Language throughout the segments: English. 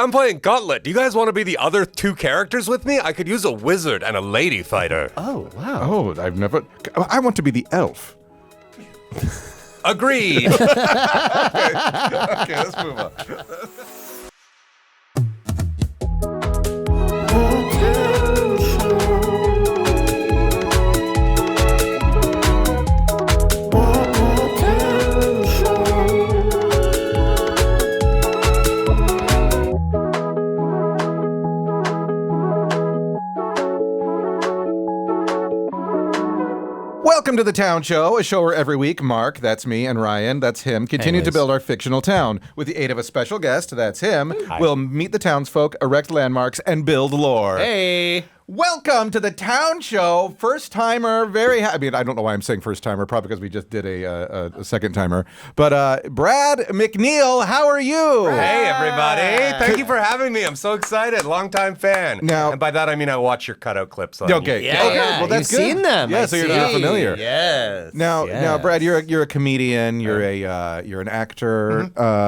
I'm playing Gauntlet. Do you guys want to be the other 2 characters with me? I could use a wizard and a lady fighter. Oh, wow. Oh, I want to be the elf. Agreed. Okay, let's move on. Welcome to the Town Show, a show where every week Mark, that's me, and Ryan, that's him, continue to build our fictional town. With the aid of a special guest, that's him, we'll meet the townsfolk, erect landmarks, and build lore. Hey. Welcome to the Town Show. First timer, very happy. I mean, I don't know why I'm saying first timer, probably because we just did a second timer. But Brad McNeil, how are you? Hey, everybody. Thank you for having me. I'm so excited. Longtime fan. Now, and by that, I mean I watch your cutout clips on Okay. Yeah, Okay. yeah. Well, that's You've good. seen them. Yeah, I so you're not see. familiar. Yes. Now, Brad, you're a comedian. You're you're an actor.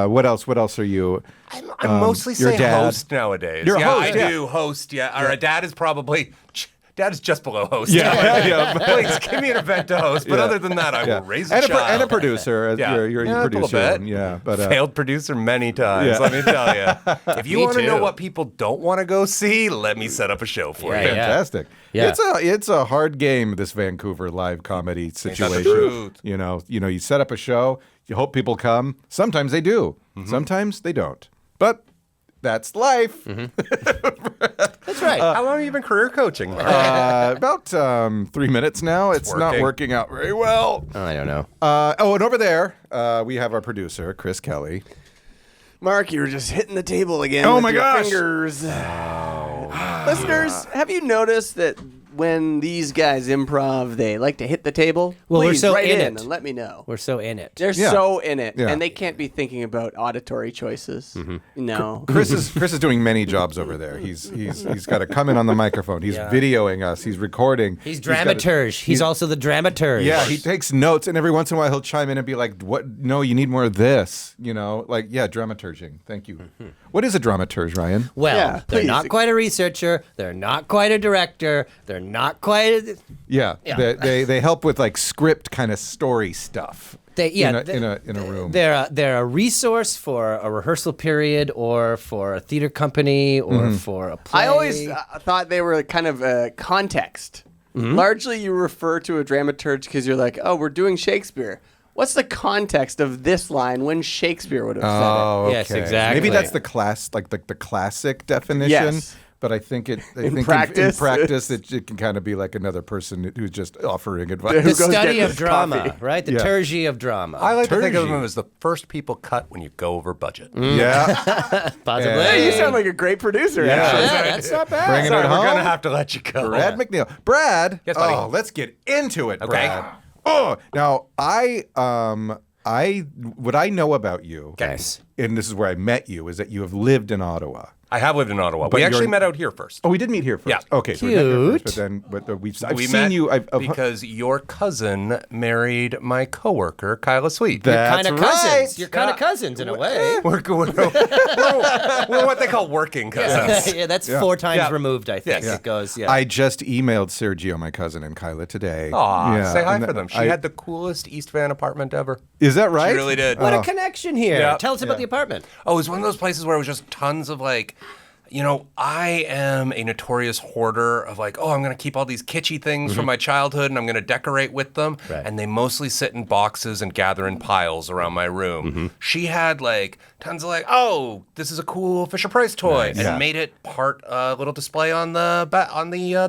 What else? What else are you? I'm mostly your saying dad. host nowadays. You're a host, I do host, Or a dad is probably... Dad is just below host. Yeah. Please, give me an event to host. But other than that, I will raise a child. And a producer. You're a producer. A little bit. But failed producer many times, let me tell you. If you Me want to know too. what people don't want to go see, let me set up a show for you. Fantastic. Yeah. It's a hard game, this Vancouver live comedy situation. truth. You know, you set up a show, you hope people come. Sometimes they do. Sometimes they don't. But that's life. That's right. How long have you been career coaching? About 3 minutes now. It's not working out very well. I don't know. And over there, we have our producer, Chris Kelly. Mark, you were just hitting the table again. Oh with my your gosh. fingers. Listeners, have you noticed that when these guys improv, they like to hit the table? Well, we're Please so write in in it. and let me know. We're so in it. They're Yeah. so in it, Yeah. and they can't be thinking about auditory choices. No. Chris is doing many jobs over there. He's got to come in on the microphone. He's videoing us. He's recording. He's dramaturge. He's also the dramaturge. Yeah, he takes notes, and every once in a while he'll chime in and be like, "What? No, you need more of this." You know, like dramaturging. Thank you. What is a dramaturge, Ryan? Well, Yeah, they're please. not quite a researcher. They're not quite a director. They're not quite a... Yeah, Yeah. They help with like script kind of story stuff. In a room. They're a resource for a rehearsal period or for a theater company or for a play. I always thought they were kind of a context. Largely, you refer to a dramaturge because you're like, oh, we're doing Shakespeare. What's the context of this line when Shakespeare would have said it? Oh, okay. Yes, exactly. Maybe that's the classic definition. Yes. But I think in practice, practice, it can kind of be like another person who's just offering advice. the goes study get of this drama, coffee? right? The Yeah. liturgy of drama. I like to think of Turgy. them as the first people cut when you go over budget. Yeah, Possibly. Hey, you sound like a great producer, Yeah. actually. Yeah, that's not bad. Bringing Sorry, it we're home. going to have to let you go. Brad McNeil. Brad. Yes, buddy. Oh, let's get into it, Okay. Brad. Oh, now what I know about you, Nice. and this is where I met you, is that you have lived in Ottawa. I have lived in Ottawa. But We actually you're- met out here first. Oh, we did meet here first. Yeah. Okay. So we met here first, Cute. but I've We seen met you. because your cousin married my coworker, Kyla Sweet. That's Kind of right. cousins. You're kind of cousins in a way. We're what they call working cousins. Yeah, that's 4 times Yeah. removed, I think. Yes. It goes, yeah. I just emailed Sergio, my cousin, and Kyla today. Aw, Yeah, say hi and for them. She I- had the coolest East Van apartment ever. Is that right? She really did. what a connection here. Yeah. Tell us about the apartment. Oh, it was one of those places where it was just tons of like, I am a notorious hoarder of like, I'm going to keep all these kitschy things from my childhood and I'm going to decorate with them. Right. And they mostly sit in boxes and gather in piles around my room. She had like tons of like, this is a cool Fisher-Price toy. Nice. And Yeah. made it part little display on the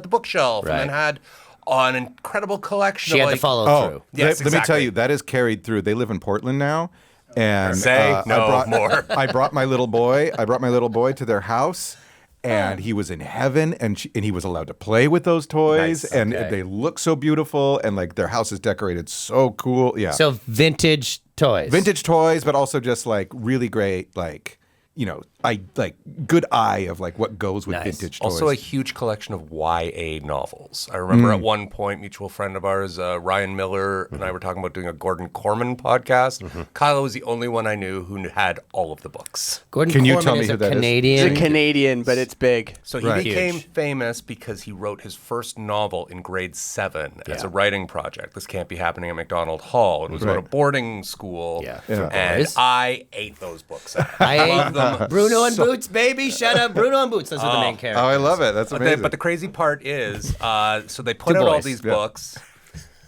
bookshelf. Right. And then had an incredible collection She of had like, to follow Oh, through. Yes, let me tell exactly. you, that is carried through. They live in Portland now. And Say no more. I brought my little boy to their house. And he was in heaven, and he was allowed to play with those toys, Nice. and Okay. they look so beautiful, and like their house is decorated so cool. Yeah, So vintage toys. vintage toys, but also just like really great, like I like good eye of like what goes with Nice. vintage toys. Also a huge collection of YA novels. I remember at one point, mutual friend of ours, Ryan Miller, and I were talking about doing a Gordon Corman podcast. Kylo was the only one I knew who had all of the books. Gordon Can you Corman tell me is who a that is? Canadian. It's a Canadian, but it's big. So he Right. became Huge. famous because he wrote his first novel in grade 7 as a writing project. This can't be happening at McDonald Hall. It was about a Right. boarding school. Yeah, Yeah. And boys. I ate those books. I love them. Bruno and Boots, baby. Shut up. Bruno and Boots. Those are the main Oh, characters. I love it. That's amazing. But the crazy part is, so they put Two out all boys. these Yeah. books,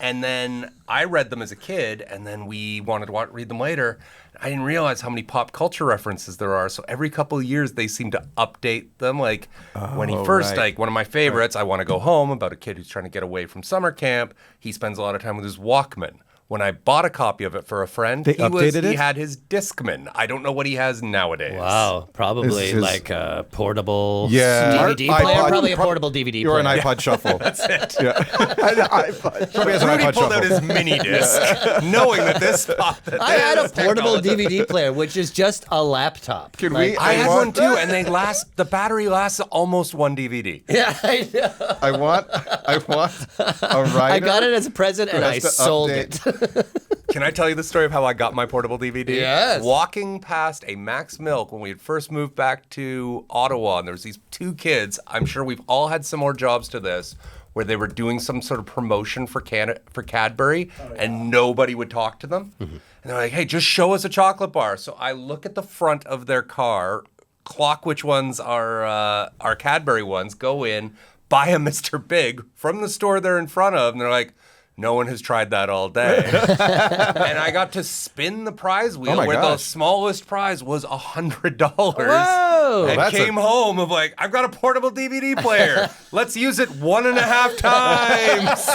and then I read them as a kid, and then we wanted to read them later. I didn't realize how many pop culture references there are. So every couple of years, they seem to update them. Like when he first, right. like one of my favorites, I Want to Go Home, about a kid who's trying to get away from summer camp. He spends a lot of time with his Walkman. When I bought a copy of it for a friend, They updated he it? had his Discman. I don't know what he has nowadays. Wow, probably This is- like a portable Yeah. DVD Our player. iPod- Probably a prob- portable DVD You're player. an iPod Shuffle. That's it. Yeah. Probably has an Rudy iPod pulled Shuffle. out his mini disc, knowing that this. I had a portable DVD player, which is just a laptop. Can Like, we? I had want- one too, and the battery lasts almost one DVD. Yeah, I know. I want a writer. I got it as a present and has I to sold update. it. Can I tell you the story of how I got my portable DVD? Yes. Walking past a Max Milk when we had first moved back to Ottawa, and there was these two kids. I'm sure we've all had similar jobs to this, where they were doing some sort of promotion for Cadbury, and nobody would talk to them. And they're like, "Hey, just show us a chocolate bar." So I look at the front of their car, clock which ones are Cadbury ones, go in, buy a Mr. Big from the store they're in front of, and they're like, no one has tried that all day. And I got to spin the prize wheel my where the gosh. smallest prize was $100. Whoa. And that's came home of like, I've got a portable DVD player. Let's use it 1.5 times.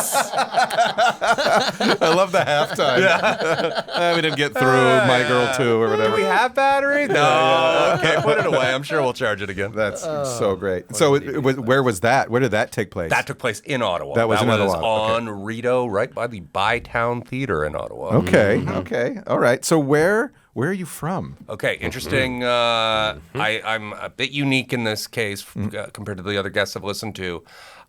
I love the halftime. We didn't get through My Girl 2 or Do whatever. we have battery? No. Okay, put it away. I'm sure we'll charge it again. That's so great. So where was that? Where did that take place? That took place in Ottawa. That was in Ottawa, okay. on Rideau, right by the Bytown Theatre in Ottawa. Okay. Okay. All right. So where are you from? Okay, interesting. I'm a bit unique in this case compared to the other guests I've listened to.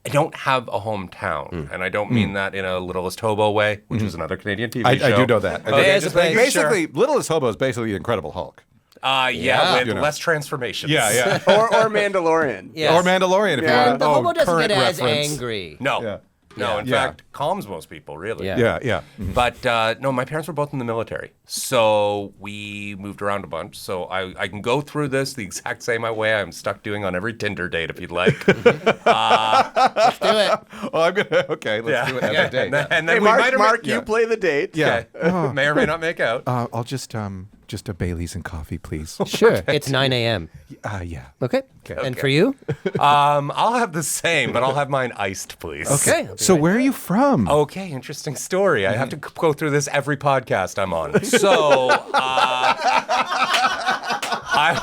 I don't have a hometown, and I don't mean that in a Littlest Hobo way, which is another Canadian TV show. I do know that. Okay, There's just a place. making sure. Basically, Littlest Hobo is basically the Incredible Hulk. Yeah, with You know. less transformations. Yeah. or Mandalorian. Yes. Or Mandalorian if Yeah. you want. The hobo doesn't current get as reference. angry. No. Yeah. No, in Yeah. fact, calms most people, really. Yeah. Yeah. But no, my parents were both in the military. So we moved around a bunch. So I can go through this the exact same way I'm stuck doing on every Tinder date if you'd like. Let's do it. Oh, I'm gonna. Okay, let's do it every day. And then Hey, we might Mark, yeah. you play the date. Yeah. Okay. May or may not make out. I'll just a Bailey's and coffee, please. Sure. It's 9 a.m. Yeah. Okay. And for you? I'll have the same, but I'll have mine iced, please. Okay. So where are you from? Okay, interesting story. I have to go through this every podcast I'm on. So,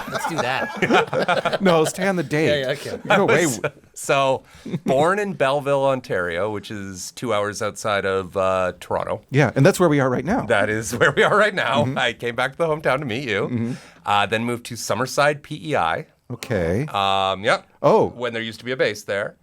Let's do that. No, stay on the date. Yeah, okay. No way. So, born in Belleville, Ontario, which is 2 hours outside of Toronto. Yeah, and that's where we are right now. That is where we are right now. I came back to the hometown to meet you. Then moved to Summerside, PEI. Okay. Yep. Oh. When there used to be a base there.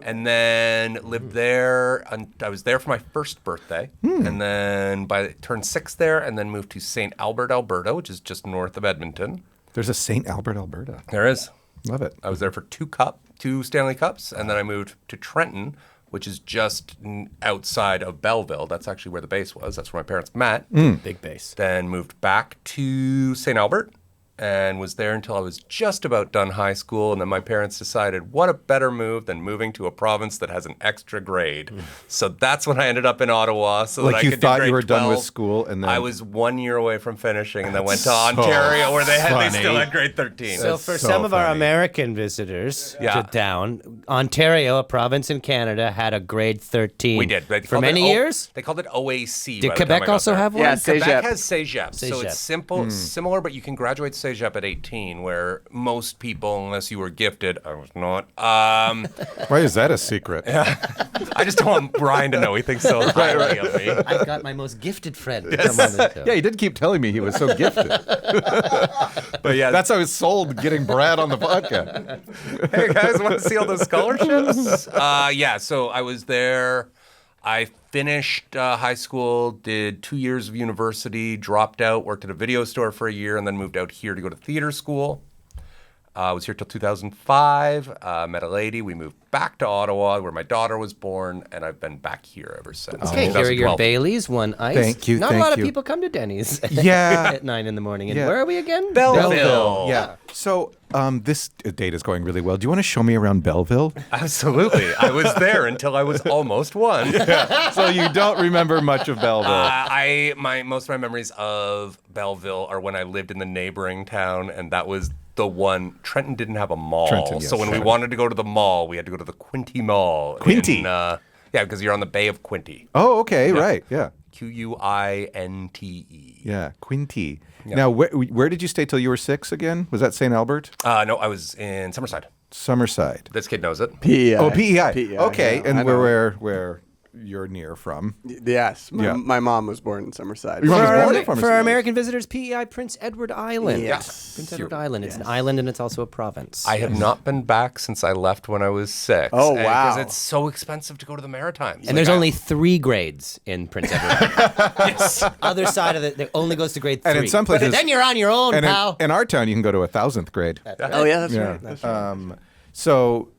And then lived there. I was there for my first birthday. And then turned 6 there, and then moved to St. Albert, Alberta, which is just north of Edmonton. There's a St. Albert, Alberta. There is. Love it. I was there for 2 Stanley Cups, and then I moved to Trenton, which is just outside of Belleville. That's actually where the base was. That's where my parents met. Big base. Then moved back to St. Albert and was there until I was just about done high school. And then my parents decided, what a better move than moving to a province that has an extra grade. So that's when I ended up in Ottawa. So Like that I you could thought do you grade were done with 12. school and then- I was 1 year away from finishing and then went to So Ontario where they funny. still had grade 13. So That's for so some of our funny. American visitors Yeah. to town, Ontario, a province in Canada, had a grade 13. We did. They For called it many years? They called it OAC. Did by the time I Quebec got also there. have one? Yeah, Quebec Cégep. has Cégep. So Cégep. it's similar, but you can graduate cégep at 18, where most people, unless you were gifted, I was not. Why is that a secret? I just don't want Brian to know he thinks so highly of me. I've got my most gifted friend to come on the show. Yeah, he did keep telling me he was so gifted. But yeah, That's how I was sold getting Brad on the podcast. hey guys, want to see all those scholarships? Yeah, so I was there. I finished high school, did 2 years of university, dropped out, worked at a video store for a year, and then moved out here to go to theater school. I was here till 2005, met a lady. We moved back to Ottawa, where my daughter was born, and I've been back here ever since. Okay, here are your 2012. Baileys, one ice. Thank you, Not thank a lot of you. people come to Denny's Yeah. at 9 in the morning. And Yeah. where are we again? Belleville. Yeah. So this date is going really well. Do you want to show me around Belleville? Absolutely. I was there until I was almost one. So you don't remember much of Belleville. Most of my memories of Belleville are when I lived in the neighboring town, and that was the one. Trenton didn't have a mall, Trenton, yes, so when we sure. wanted to go to the mall, we had to go to the Quinte Mall. Quinte? Yeah, because you're on the Bay of Quinte. Oh, okay, right. Yeah. Quinte. Yeah, Quinte. Now, where did you stay till you were 6 again? Was that St. Albert? No, I was in Summerside. Summerside. This kid knows it. PEI. Oh, PEI. PEI, Okay, yeah, and I know. where you're near from. Yes, Yeah. my mom was born in Summerside. Your mom was born in For our Summerside. American visitors, PEI Prince Edward Island. Yes. Prince Edward Island. It's an island and it's also a province. I have not been back since I left when I was 6. Oh, wow. Because it's so expensive to go to the Maritimes. and there's only 3 grades in Prince Edward. yes. Other side of it only goes to grade 3. And in some places- But then you're on your own, And pal. in our town, you can go to 1,000th grade. Oh yeah, that's Yeah. right. That's right. So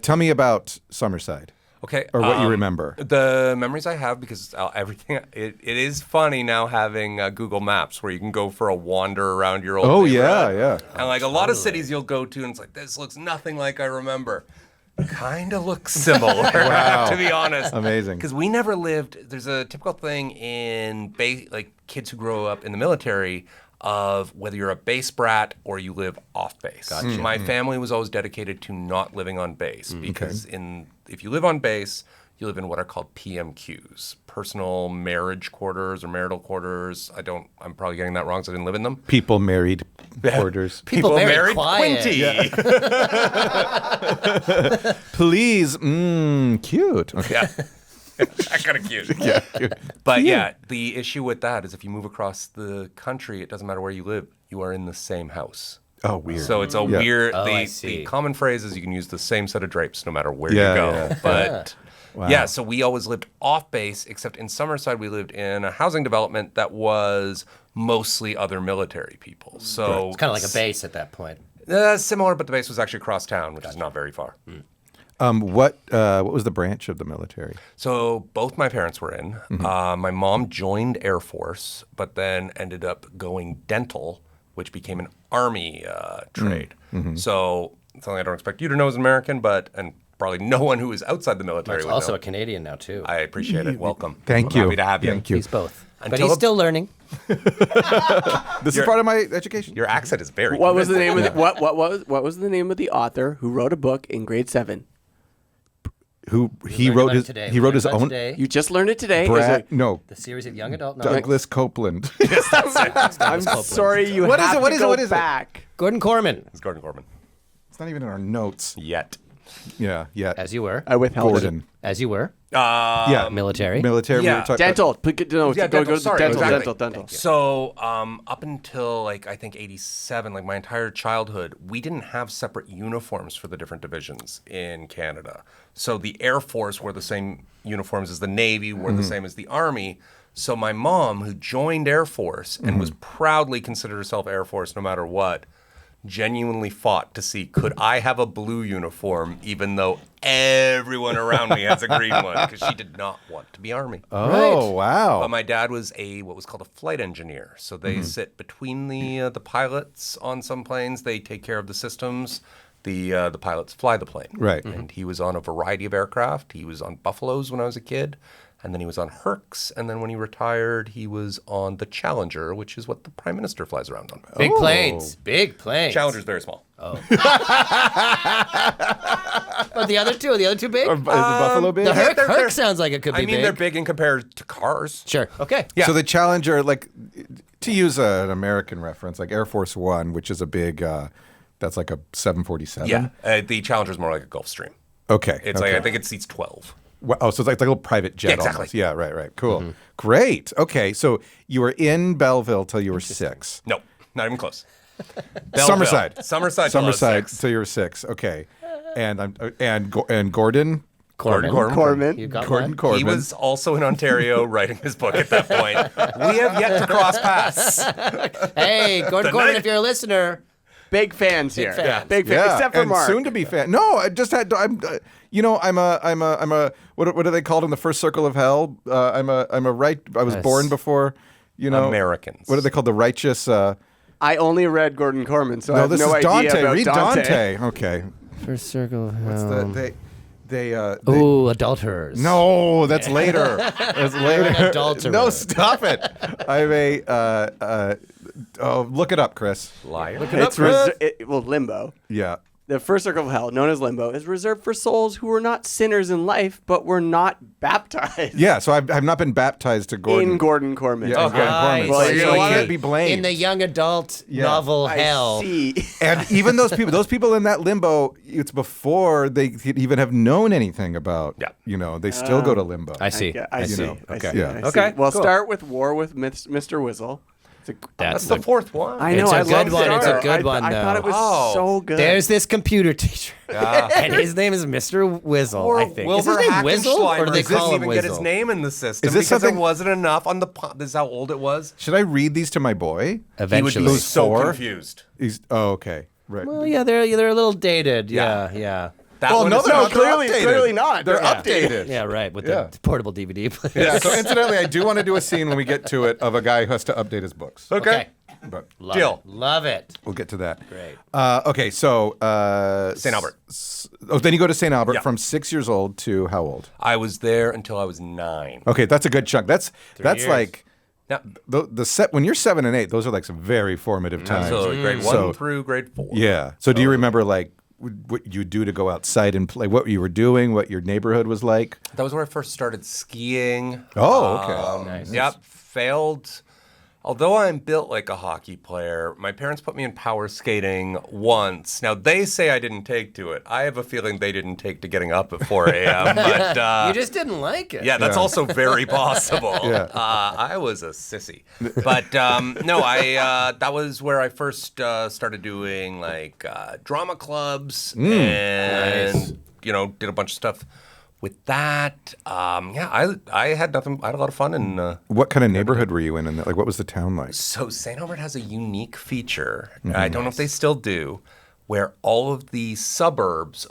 tell me about Summerside. Okay. Or what you remember. The memories I have, because everything, it is funny now having Google Maps where you can go for a wander around your old Oh, neighborhood. yeah. And like a lot of cities you'll go to and it's like, this looks nothing like I remember. Kind of looks similar, to be honest. Amazing. Because we never lived, there's a typical thing in like kids who grow up in the military of whether you're a base brat or you live off base. My family was always dedicated to not living on base because if you live on base, you live in what are called PMQs, personal marriage quarters or marital quarters. I'm probably getting that wrong, so I didn't live in them. People married quarters. People married quiet. Quinte. Please. Cute. Okay. Yeah. That kind of cute. Yeah. Cute. But yeah, the issue with that is if you move across the country, it doesn't matter where you live, you are in the same house. Oh, weird. So it's a weird. I The see. common phrase is you can use the same set of drapes no matter where Yeah, you go. yeah. But Wow. yeah, so we always lived off base, except in Summerside we lived in a housing development that was mostly other military people. So It's kind of like a base at that point. similar, but the base was actually across town, which is not very far. What was the branch of the military? So both my parents were in. My mom joined Air Force, but then ended up going dental, which became an Army trade. So something I don't expect you to know as an American, and probably no one who is outside the military He's would also know. a Canadian now, too. I appreciate it. Welcome. Thank you. Happy to have you. Thank you. He's both. But Until he's a- still learning. This is part of my education. Your accent is very. What was the name of convincing. the, what was the name of the author who wrote a book in grade 7? Who he learned wrote about it his today. he We wrote learned his about own today. You just learned it today. The series of young adult novels. Douglas Copeland. I'm sorry you What is have it? What to is it? go What is it? back. Gordon Corman, It's Gordon Corbin. It's not even in our notes. Yet. Yeah. as you were. I withheld it. Gordon. As you were. Yeah. Military. Military. Yeah. We were talking Dental. No, Yeah, go dental. to Sorry, dental, exactly. dental. So up until I think 87, my entire childhood, we didn't have separate uniforms for the different divisions in Canada. So the Air Force wore the same uniforms as the Navy, wore the same as the Army. So my mom, who joined Air Force and was proudly considered herself Air Force no matter what, genuinely fought to see could I have a blue uniform even though everyone around me has a green one, because she did not want to be Army. Oh, wow. But my dad was what was called a flight engineer. So they sit between the pilots on some planes. They take care of the systems. The pilots fly the plane. Right. And he was on a variety of aircraft. He was on Buffaloes when I was a kid. And then he was on Hercs. And then when he retired, he was on the Challenger, which is what the Prime Minister flies around on. Big planes. Big planes. Challenger's very small. Oh, the other two big? Is the Buffalo big? The Herc, they're- Herc sounds like it could be I mean, big. they're big in compared to cars. Sure. Okay. Yeah. So the Challenger, like, To use an American reference, like Air Force One, which is a big, that's like a 747. Yeah, the Challenger's more like a Gulfstream. Okay. It's like I think it seats 12. Well, oh, so it's like a little private jet. Yeah, exactly. Almost. Yeah, right. Cool. Great. Okay, so you were in Belleville till you were 6. No, not even close. Summerside. Till I was 6. till you were 6. Okay. And Gordon. Corman. You got Gordon one? Corbin. He was also in Ontario writing his book at that point. We have yet to cross paths. Hey, Gordon Corbin, if you're a listener. Big fans here. fans. Big fans. Yeah, Except for and Mark. soon to be fan. No, I just had. I'm a. What are they called in the first circle of hell? I was born before. Americans. What are they called? The righteous. I only read Gordon Corman, so I No, have this no is idea Dante. about Read Dante. Okay. First circle. Ooh, adulterers. No, that's later. That's later. Adulterer. No, stop it. I'm a. Look it up, Chris. Liar. It's Limbo. Yeah. The first circle of hell, known as Limbo, is reserved for souls who were not sinners in life, but were not baptized. Yeah, so I've not been baptized to Gordon. In Gordon Corman. Yeah, Okay. Gordon Corman. Well, So so I you- can't be blamed. In the young adult novel I hell. see. And even those people in that limbo, it's before they could even have known anything about, they still go to limbo. I see. I see. know, I okay. see. Yeah. I see. Okay, Well, cool. start with War with Mr. Whistle. That's the fourth one. I know. It's a I good love one. It's a Star. good one, I thought though. it was Oh. so good. There's this computer teacher, and his name is Mr. Whizzle, Or I think. Wilbur Is his name Whizzle, or do they Hackenschleimer call him even get his Whizzle? name in the system Is this because something- there wasn't enough on the. This is how old it was. Should I read these to my boy? He would Eventually. be so 4? confused. Okay. Right. Well, yeah, they're a little dated. Yeah. Yeah. That Well, one no, is- they're not. They're clearly- updated. clearly not. They're Yeah. updated. Yeah, right, with Yeah. the portable DVD player. Yeah, so incidentally, I do want to do a scene when we get to it of a guy who has to update his books. Okay. But Love Deal. it. Love it. we'll get to that. Great. Okay, so St. Albert. Then you go to St. Albert Yeah. from 6 years old to how old? I was there until I was 9. Okay, that's a good chunk. That's years. like Now, the set when you're 7 and 8. Those are like some very formative times. absolutely. Grade 1 So- through grade 4. Yeah. So do you remember like what you do to go outside and play? What you were doing? What your neighborhood was like? That was where I first started skiing. Oh, okay. Nice. Yep. Failed. Although I'm built like a hockey player, my parents put me in power skating once. Now, they say I didn't take to it. I have a feeling they didn't take to getting up at 4 a.m. But You just didn't like it. yeah, that's also very possible. Yeah. I was a sissy. But no, that was where I first started doing like drama clubs and, did a bunch of stuff with that. I had nothing. I had a lot of fun. And What kind of neighborhood were you in? And like, what was the town like? so St. Albert has a unique feature. I don't know if they still do, where all of the suburbs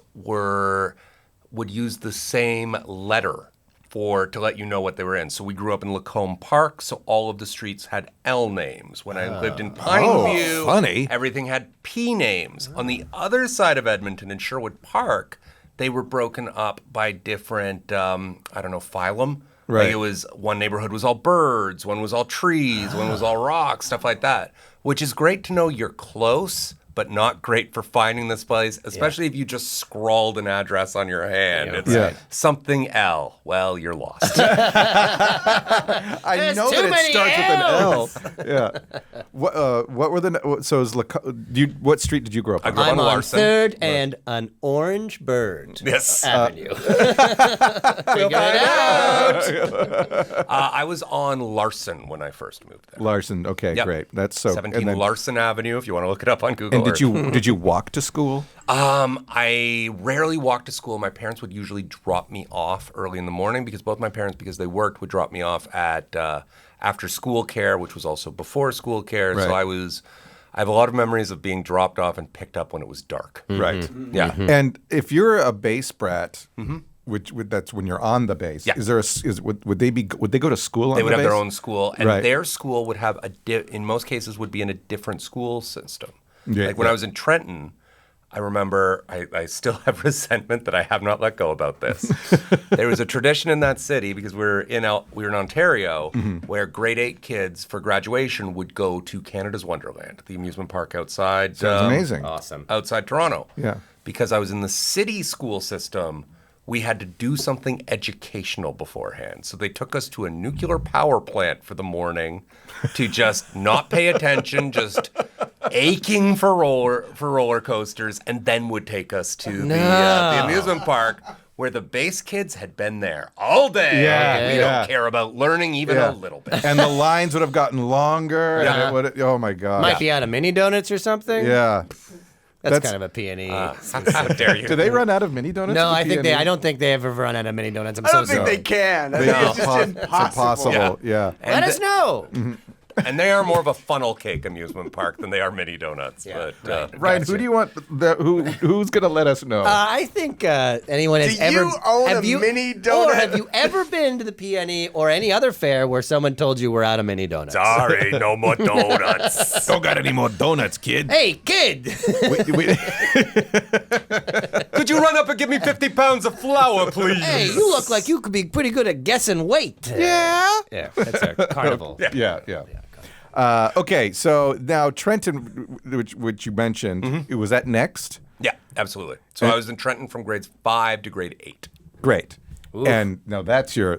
would use the same letter to let you know what they were in. So we grew up in Lacombe Park, so all of the streets had L names. When I lived in Pineview, funny. everything had P names. On the other side of Edmonton in Sherwood Park, they were broken up by different, phylum. Right. Like it was one neighborhood was all birds, one was all trees, one was all rocks, stuff like that. Which is great to know you're close, but not great for finding this place, especially if you just scrawled an address on your hand. It's Yeah. something L. Well, you're lost. I There's know too that it many starts L's. with an L. Yeah. What were the so is what street did you grow up on? grew up I'm on on Larson. 3rd and an orange bird Yes. avenue. Figure it out. I was on Larson when I first moved there. Larson. Okay, Yep. great. That's so. 17 and then- Larson Avenue, if you want to look it up on Google. And did you walk to school? I rarely walked to school. My parents would usually drop me off early in the morning because both my parents, because they worked, would drop me off at after school care, which was also before school care. Right. So I have a lot of memories of being dropped off and picked up when it was dark. Right. Yeah. And if you're a base brat, which that's when you're on the base. Yeah. Is there would they go to school on They the would have base? their own school, and Right. their school would have in most cases would be in a different school system. Yeah, Like when yeah. I was in Trenton, I remember I still have resentment that I have not let go about this. There was a tradition in that city because we were in Ontario where grade 8 kids for graduation would go to Canada's Wonderland, the amusement park outside. Sounds amazing. Awesome. Outside Toronto. Yeah. Because I was in the city school system we had to do something educational beforehand. So they took us to a nuclear power plant for the morning to just not pay attention, just aching for roller coasters, and then would take us to the amusement park where the base kids had been there all day. Yeah, We don't care about learning even a little bit. And the lines would have gotten longer. Yeah. And it would, oh my God. Might be out of mini donuts or something. Yeah. That's kind of a P&E. How dare you? Do they run out of mini donuts? No, at the I P&E? don't think they ever run out of mini donuts. I don't think they can. I think it's just It's impossible. Yeah. Let us know. And they are more of a funnel cake amusement park than they are mini donuts. Yeah, But Ryan, who do you want? Who's going to let us know? I think anyone has Do ever. you own have a you, mini Or donut? have you ever been to the PNE or any other fair where someone told you we're out of mini donuts? sorry, no more donuts. Don't got any more donuts, kid. Hey, kid! Could you run up and give me 50 pounds of flour, please? Hey, you look like you could be pretty good at guessing weight. Yeah. Yeah, that's our carnival. Yeah. Okay, so now Trenton, which you mentioned, was that next? Yeah, absolutely. So I was in Trenton from grades 5 to grade 8. Great. And now that's your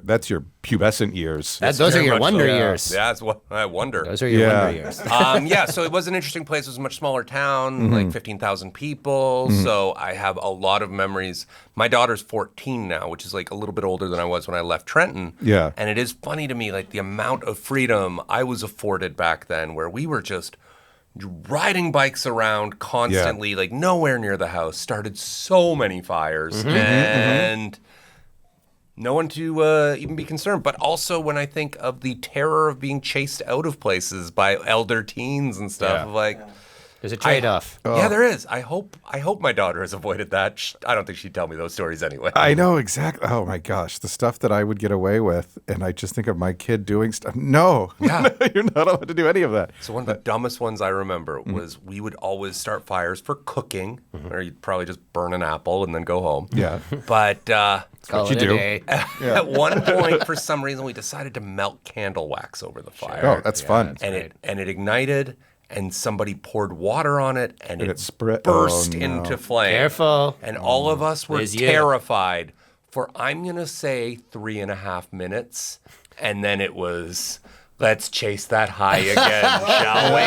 pubescent years. Those are Very your much wonder so. years. Yeah, that's what I wonder. Those are your wonder years. Yeah, so it was an interesting place. It was a much smaller town, like 15,000 people. So I have a lot of memories. My daughter's 14 now, which is like a little bit older than I was when I left Trenton. Yeah. And it is funny to me, like the amount of freedom I was afforded back then, where we were just riding bikes around constantly, like nowhere near the house, started so many fires. And no one to even be concerned. But also when I think of the terror of being chased out of places by elder teens and stuff, like There's a trade-off. Yeah, there is. I hope my daughter has avoided that. I don't think she'd tell me those stories anyway. I know exactly. Oh my gosh, the stuff that I would get away with, and I just think of my kid doing stuff. No, you're not allowed to do any of that. So one of the dumbest ones I remember was we would always start fires for cooking, or you'd probably just burn an apple and then go home. Yeah. But Call what you it a do. day. at one point, for some reason, we decided to melt candle wax over the fire. Oh, that's fun. and it ignited, and somebody poured water on it, and it spread- burst oh, no. into flame. Careful. And all of us were Liz, you. terrified for, I'm going to say, 3.5 minutes. And then it was, let's chase that high again, shall we?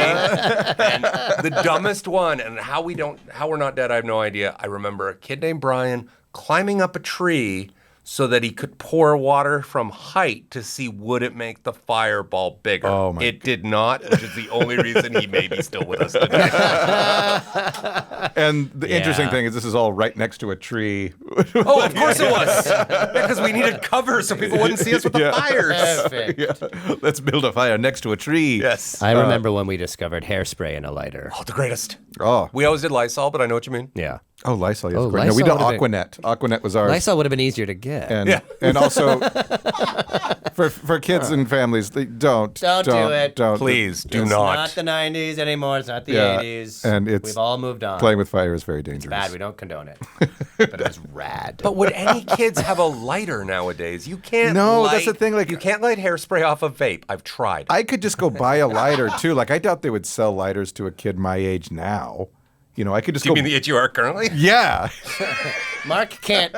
And the dumbest one, and how we're not dead, I have no idea. I remember a kid named Brian climbing up a tree so that he could pour water from height to see would it make the fireball bigger. Oh, my it did not, which is the only reason he may be still with us today. And the interesting Yeah. thing is, this is all right next to a tree. Oh, of course it was. Because we needed cover so people wouldn't see us with the fires. Perfect. Yeah. Let's build a fire next to a tree. Yes. I remember when we discovered hairspray in a lighter. Oh, the greatest. Oh, We always did Lysol, but I know what you mean. Yeah. oh, Lysol. Yes, Oh, great. No, we Lysol did would've been- Aquanet. Aquanet was ours. Lysol would have been easier to get. And also for kids and families, they don't do it. Don't Please, do It's not. not the 90s anymore. It's not the Yeah, 80s. and it's We've all moved on. Playing with fire is very dangerous. Bad. We don't condone it. But it was rad. But would any kids have a lighter nowadays? You can't. No, that's the thing, like- you can't light hairspray off a vape. I've tried. I could just go buy a lighter too. Like I doubt they would sell lighters to a kid my age now. You know, I could just Do you go. mean the age you are currently? Yeah. Mark can't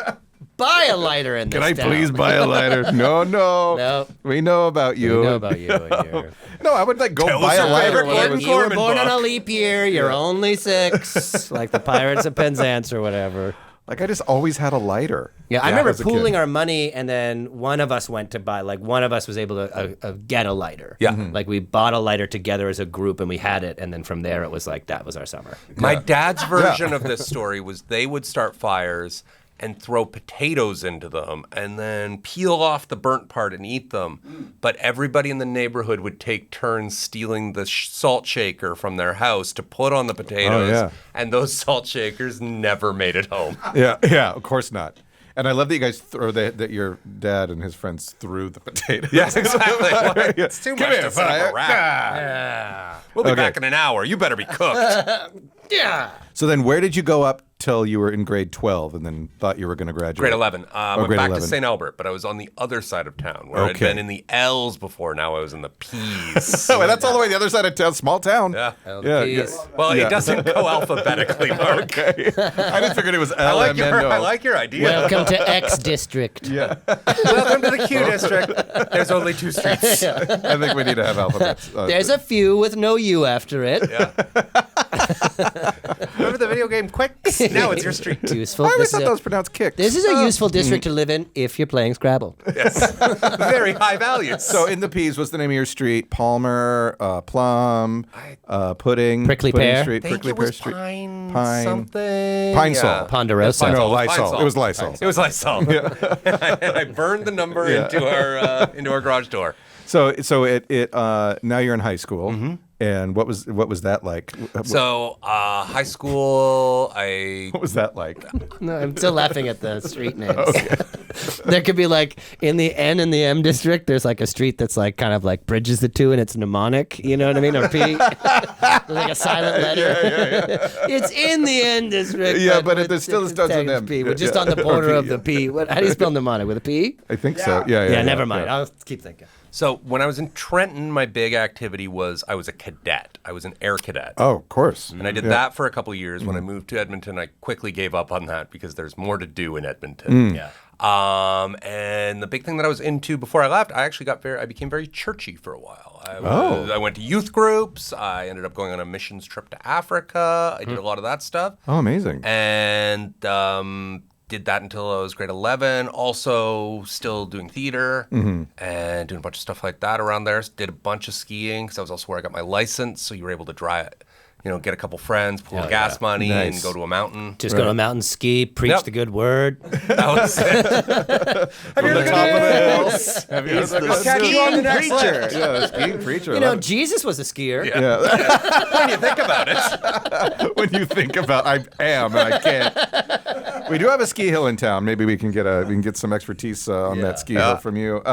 buy a lighter in this Can I town. please buy a lighter? No. No. We know about you. We know about you and your... No, I would like go Tell buy us a your lighter. favorite when I Gordon was- You were Corman born on a book. leap year. You're only 6, like the Pirates of Penzance or whatever. Like I just always had a lighter. Yeah, I remember as a kid. pooling our money, and then one of us went to buy. Like one of us was able to get a lighter. Yeah. Like we bought a lighter together as a group, and we had it, and then from there it was like that was our summer. My dad's version of this story was they would start fires and throw potatoes into them and then peel off the burnt part and eat them. But everybody in the neighborhood would take turns stealing the salt shaker from their house to put on the potatoes. yeah. And those salt shakers never made it home. Yeah, of course not. And I love that you guys that your dad and his friends threw the potatoes. Yes, exactly. It's too Come much here, to set up fire. a wrap. We'll be Okay. back in an hour. You better be cooked. Yeah. So then where did you go up till you were in grade 12 and then thought you were going to graduate? Grade 11. I went grade back 11. to St. Albert, but I was on the other side of town where I'd Okay. been in the L's before. Now I was in the P's. Oh, that's all the way the other side of town. Small town. Yeah. Peace. Well, it doesn't go alphabetically, Mark. Okay. I just figured it was I L like and then no. I like your idea. Welcome to X District. Yeah. Welcome to the Q district. There's only 2 streets. I think we need to have alphabets. There's a few with no U after it. Yeah. Remember the video game Quicks? Now it's your street. Useful. I always This is thought a- that was pronounced kicks. This is a useful district to live in if you're playing Scrabble. Yes. Very high values. So in the P's, what's the name of your street? Palmer, Plum, Pudding, Prickly Pudding Pear? Street, I think Prickly it Pear was Street, Pine something. Pine Sol. Ponderosa. No, Pine Lysol. Sol. It was Lysol. It was Lysol. And I burned the number into our garage door. So it now you're in high school, and what was that like? So high school, What was that like? No, I'm still laughing at the street names. There could be like in the N and the M district, there's like a street that's like kind of like bridges the two and it's mnemonic, you know what I mean? Or P. Like a silent letter. It's in the N district. Yeah, but with- there still it's starts with tagged M. P. We're Yeah, just yeah. on the Or border P, of yeah. the P. How do you spell mnemonic? With a P? I think so. Yeah, Never mind. yeah. I'll keep thinking. So when I was in Trenton, my big activity was I was a cadet. I was an air cadet. Oh, of course. And I did that for a couple of years. When I moved to Edmonton, I quickly gave up on that because there's more to do in Edmonton. Yeah. And the big thing that I was into before I left, I became very churchy for a while. I went to youth groups. I ended up going on a missions trip to Africa. I did a lot of that stuff. Oh, amazing. And did that until I was grade 11. Also, still doing theater and doing a bunch of stuff like that around there. Did a bunch of skiing because that was also where I got my license. So you were able to drive, get a couple friends, pull gas money, Nice. and go to a mountain. Just go to a mountain, ski, preach Yep. the good word. That was it. From the top of the hills. Have you He's the catch you on the next preacher. Yeah, skiing preacher. You know, Jesus was a skier. When you think about it. When you think about, I am and I can't. We do have a ski hill in town. Maybe we can get some expertise on that ski hill from you.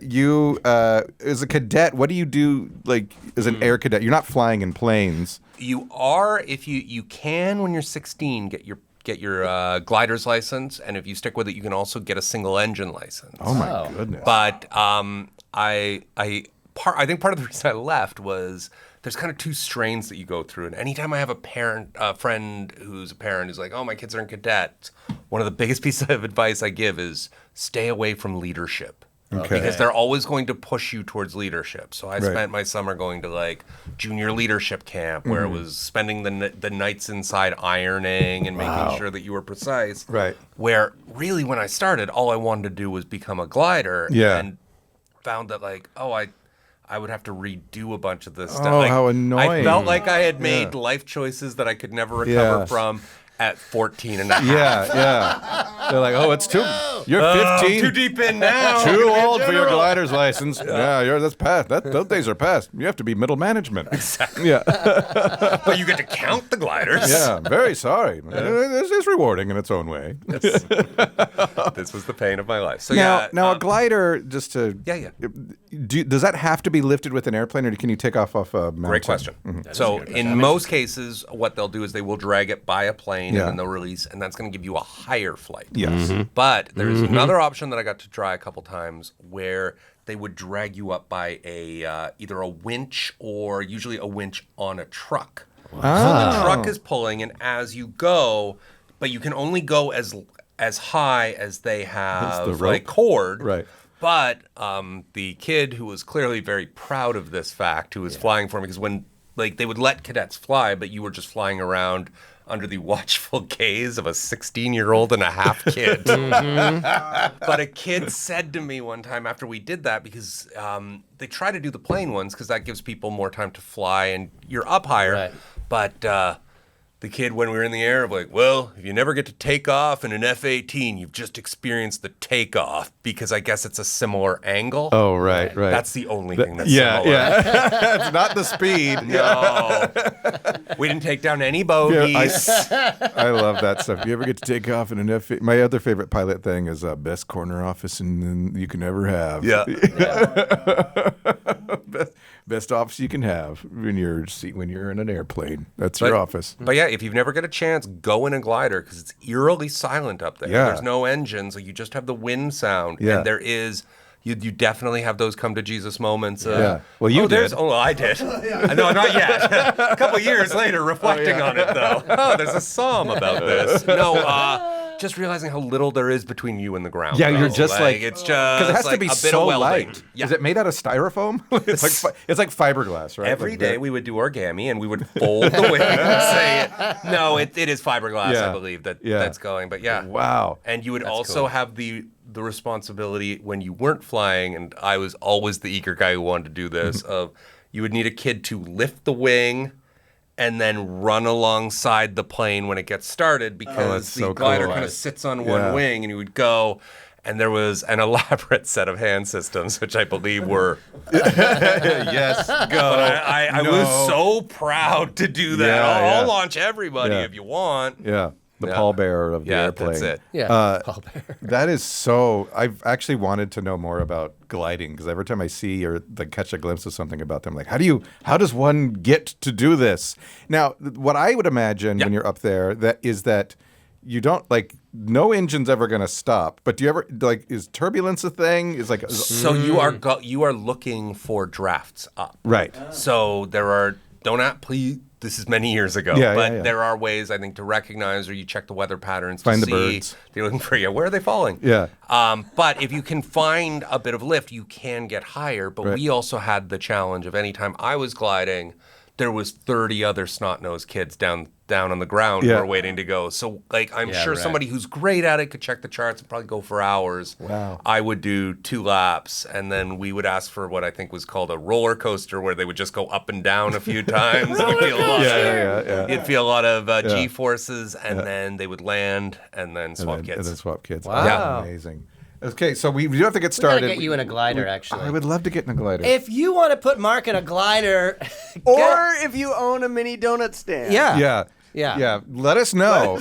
You as a cadet, what do you do? Like as an air cadet, you're not flying in planes. You are, if you can when you're 16 get your glider's license, and if you stick with it, you can also get a single engine license. Oh my goodness! But I think part of the reason I left was there's kind of 2 strains that you go through, and anytime I have a friend who's a parent who's like, oh, my kids are in cadets, one of the biggest pieces of advice I give is stay away from leadership. Okay. Because they're always going to push you towards leadership. So I spent my summer going to like junior leadership camp where it was spending the nights inside ironing and making sure that you were precise. Right. Where really when I started, all I wanted to do was become a glider. Yeah. And found that like, I would have to redo a bunch of this stuff. Oh, Like, how annoying. I felt like I had made life choices that I could never recover from at 14 and a half. Yeah. They're like, oh, it's you're 15. Too deep in now. Too Gonna be a old for your general. glider's license. Yeah, that's past. Those days are past. You have to be middle management. Exactly. Yeah. But you get to count the gliders. Yeah. I'm very sorry. It's rewarding in its own way. This was the pain of my life. So Now a glider, just to does that have to be lifted with an airplane, or can you take off a mountain? Great question. So in most cases, what they'll do is they will drag it by a plane and then they'll release, and that's going to give you a higher flight. Yes. But there's another option that I got to try a couple times where they would drag you up by either a winch or usually a winch on a truck. So the truck is pulling, and as you go, but you can only go as high as they have the rope. like cord. Right. But the kid who was clearly very proud of this fact, who was flying for me, because when they would let cadets fly, but you were just flying around under the watchful gaze of a 16-year-old and a half kid. But a kid said to me one time after we did that, because they try to do the plane ones because that gives people more time to fly and you're up higher. Right. But the kid, when we were in the air, like, well, if you never get to take off in an F-18, you've just experienced the takeoff, because I guess it's a similar angle. Oh, right. That's the only thing that's Yeah. similar. Yeah. It's not the speed. No. We didn't take down any bogeys. I love that stuff. You ever get to take off in an F? My other favorite pilot thing is best corner office you can ever have. Yeah. Best office you can have when you're in an airplane. That's your office. But yeah, if you've never get a chance, go in a glider because it's eerily silent up there. Yeah. There's no engine, so you just have the wind sound. Yeah. And there is... You definitely have those come to Jesus moments. Yeah. Well, you did. Oh, I did. No, not yet. A couple years later, reflecting on it, though. Oh, there's a psalm about this. No, just realizing how little there is between you and the ground. Yeah, though. you're just like it's just because it has to be a bit so of welding. light. Yeah. Is it made out of styrofoam? it's like fiberglass, right? Every Like day we would do origami and we would fold the wing and say, no, it is fiberglass, Yeah. I believe, that's going. But yeah. Wow. And you would also have the responsibility when you weren't flying, and I was always the eager guy who wanted to do this, of you would need a kid to lift the wing and then run alongside the plane when it gets started because the so glider cool. kind of sits on one wing and you would go. And there was an elaborate set of hand systems, which I believe were Yes. go. I No. was so proud to do that. Yeah, I'll yeah. launch everybody Yeah. if you want. Yeah. The Yeah. pallbearer of the Yeah, airplane. that's it. Yeah. Pallbearer. That is so. I've actually wanted to know more about gliding because every time I see or like catch a glimpse of something about them, like how does one get to do this? Now, what I would imagine when you're up there that you don't like no engine's ever going to stop. But do you ever like is turbulence a thing? Is like So you are looking for drafts up. right? So there are please. This is many years ago, Yeah, but yeah. there are ways I think to recognize, or you check the weather patterns Find to the see birds. they're looking for you. Where are they falling? Yeah. But if you can find a bit of lift, you can get higher. But Right. we also had the challenge of anytime I was gliding, there was 30 other snot-nosed kids down on the ground who Yeah. were waiting to go. So like I'm Yeah, sure right. somebody who's great at it could check the charts and probably go for hours. Wow. I would do 2 laps and then we would ask for what I think was called a roller coaster where they would just go up and down a few times. And you'd feel a lot Yeah. You'd feel a lot of G forces and then they would land and then swap kids. And then swap kids. Wow. Yeah. Amazing. Okay, so we do have to get We gotta started. get you in a glider, actually. I would love to get in a glider. If you want to put Mark in a glider, Or if you own a mini donut stand. yeah. Yeah. Let us know.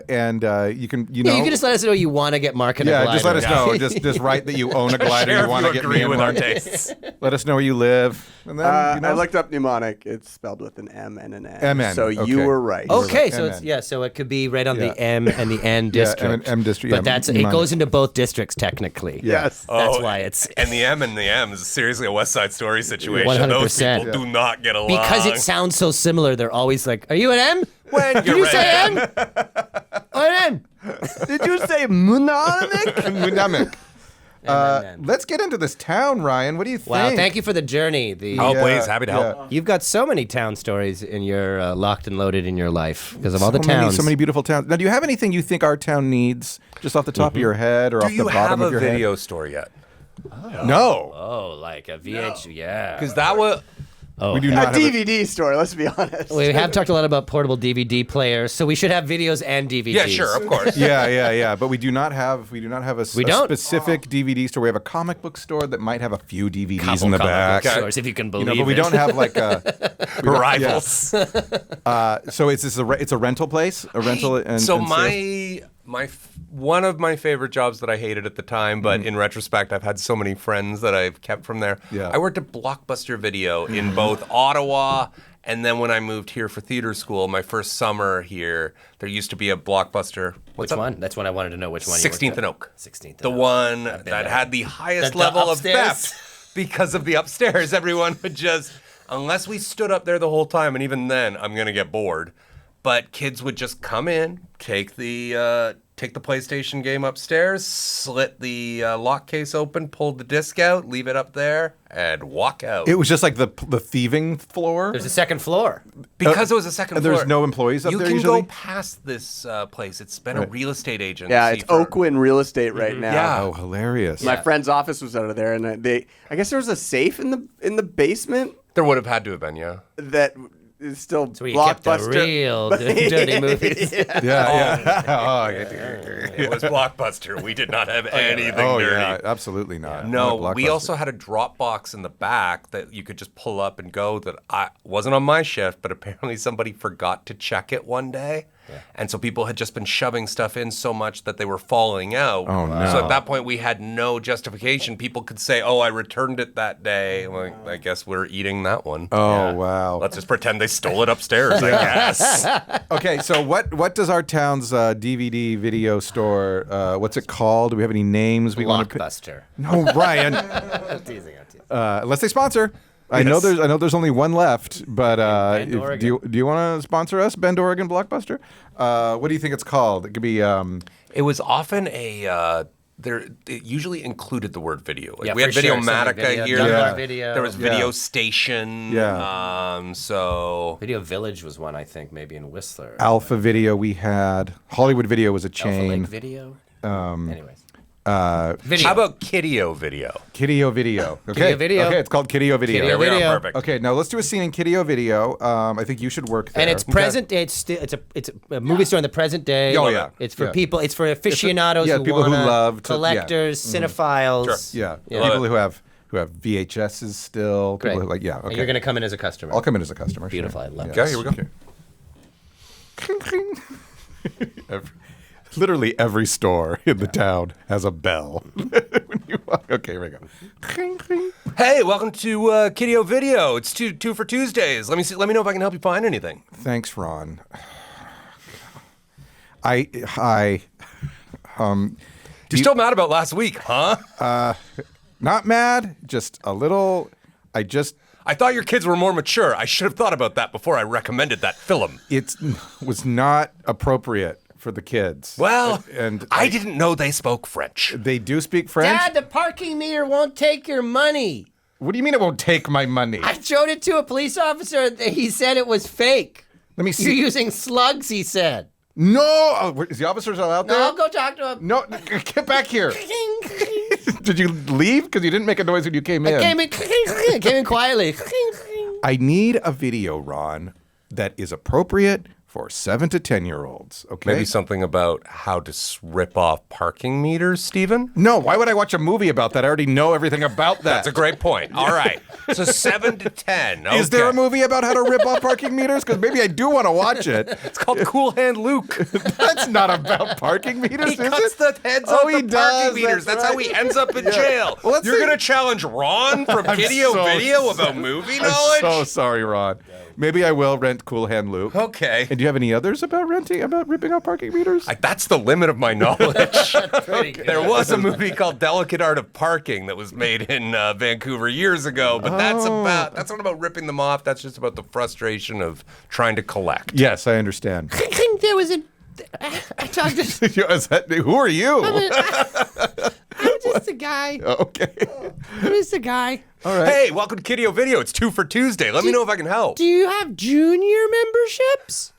And you can, you know. Yeah, you can just let us know you want to get Mark in a glider. Yeah, just let us know. Just write that you own a glider. Share You if want to you get agree me in with our one. tastes. Let us know where you live. And then, you know. I looked up mnemonic. It's spelled with an M and an N. MN, So okay. you were right. Okay, so MN. it's so it could be right on Yeah. the M and the N district. M district, But yeah, it mnemonic. goes into both districts technically. Yes. That's why it's And the M is seriously a West Side Story situation. 100%. Those people do not get along. because it sounds so similar. They're always like, "Are you an M? Did you're you right. say M? Or an M?" Did you say mnemonic? Mnemonic. M. Let's get into this town, Ryan. What do you think? Wow, thank you for the journey. Oh, Yeah, please, happy to help. yeah. You've got so many town stories in your locked and loaded in your life because of all the towns. So many beautiful towns. Now, do you have anything you think our town needs, just off the top of your head or Do off the you bottom have of a your video store yet? head? No. Oh, like a VH, yeah. Because that was... Oh, We do A not have a, DVD store, let's be honest. we have talked a lot about portable DVD players, so we should have videos and DVDs. Yeah, sure, of course. yeah. But we do not have a don't? specific DVD store. We have a comic book store that might have a few DVDs Couple in the comic back. book stores, if you can You believe know, but we it. don't have like a Rivals. So it's a rental place, a rental. And So and one of my favorite jobs that I hated at the time, but in retrospect, I've had so many friends that I've kept from there. Yeah. I worked at Blockbuster Video in both Ottawa and then when I moved here for theater school, my first summer here, there used to be a Blockbuster. Which one? That's what I wanted to know. Which one? 16th and Oak. 16th. The one that had the highest The level of upstairs? theft because of the upstairs. Everyone would just, unless we stood up there the whole time, and even then, I'm going to get bored. But kids would just come in, take the PlayStation game upstairs, slit the lock case open, pull the disc out, leave it up there, and walk out. it was just like the thieving floor. There's a second floor. Because it was a second floor. There's no employees up you there can usually? go past this place. It's been a real estate agency. Yeah, it's for- Oakwyn Real Estate right now. Yeah. Oh, hilarious. My friend's office was out of there, and I guess there was a safe in the basement There would have had to have been, yeah. that is still So you kept the Blockbuster. real dirty movies. Yeah. Oh, It was Blockbuster. We did not have anything dirty. yeah, absolutely not. No, Not a we Blockbuster. also had a drop box in the back that you could just pull up and go that I wasn't on my shift, but apparently somebody forgot to check it one day. And so people had just been shoving stuff in so much that they were falling out. Oh, no. So at that point, we had no justification. People could say, "Oh, I returned it that day." Like, I guess we're eating that one. Oh, wow. Let's just pretend they stole it upstairs, I guess. Okay, so what does our town's DVD video store, what's it called? Do we have any names we want to pick? Blockbuster. No, Ryan. I'm teasing. Unless they sponsor. I know there's only one left, but Bend, Oregon. do you want to sponsor us, Bend, Oregon Blockbuster? What do you think it's called? It could be It was often it usually included the word video. Like Yeah, we had for sure. Videomatica Video, here. Download Video. There was Video Station. Yeah. So Video Village was one, I think, maybe in Whistler. Alpha Video we had. Hollywood Video was a Alpha Lake chain. Video. Anyways. Video. how about Kiddio Video? Kiddio Video. Okay. Kiddio Video. Okay, it's called Kiddio Video. Kiddio There we Video. are. Perfect. Okay, now let's do a scene in Kiddio Video. I think you should work there. And it's present. It's still it's a movie store in the present day. Oh, yeah. It's for Yeah. people. It's for aficionados. people who wanna- love to- collectors, cinephiles. Yeah, Yeah. people who have VHSs still. Great. People who, like, yeah, okay. And you're gonna come in as a customer. I'll come in as a customer. sure. Beautiful. I love Yeah. it. Okay, here we go. Literally every store in the town has a bell. When you walk. Okay, here we go. Hey, welcome to Kiddio Video. It's two for Tuesdays. Let me know if I can help you find anything. Thanks, Ron. Hi. You're still mad about last week, huh? Not mad, just a little. I thought your kids were more mature. I should have thought about that before I recommended that film. It was not appropriate for the kids. Well, and I didn't know they spoke French. They do speak French. Dad, the parking meter won't take your money. What do you mean it won't take my money? I showed it to a police officer. He said it was fake. Let me You're see. using slugs, he said. No, is the officers all out No, there? I'll go talk to him. No, get back here. Did you leave? Because you didn't make a noise when you came in. Came in quietly. I need a video, Ron, that is appropriate for 7 to 10-year-olds. Okay. Maybe something about how to rip off parking meters, Stephen? No, why would I watch a movie about that? I already know everything about that. That's a great point. All right. So 7 to 10. Okay. Is there a movie about how to rip off parking meters? Because maybe I do want to watch it. It's called Cool Hand Luke. That's not about parking meters, He is cuts it? the heads Oh, off he the does, parking meters. that's That's how right. he ends up in jail. Well, let's You're see. going to challenge Ron from Kiddio so Video about movie I'm knowledge? so sorry, Ron. Maybe I will rent Cool Hand Luke. Okay. And do you have any others about ripping off parking meters? That's the limit of my knowledge. Pretty good. There was a movie called Delicate Art of Parking that was made in Vancouver years ago, but that's not about ripping them off. That's just about the frustration of trying to collect. Yes, I understand. There was a. I talked to. Who are you? I'm just a guy. Okay. I'm just a guy. All right. Hey, welcome to Kiddio Video. It's 2 for Tuesday. Let me know if I can help. Do you have junior memberships?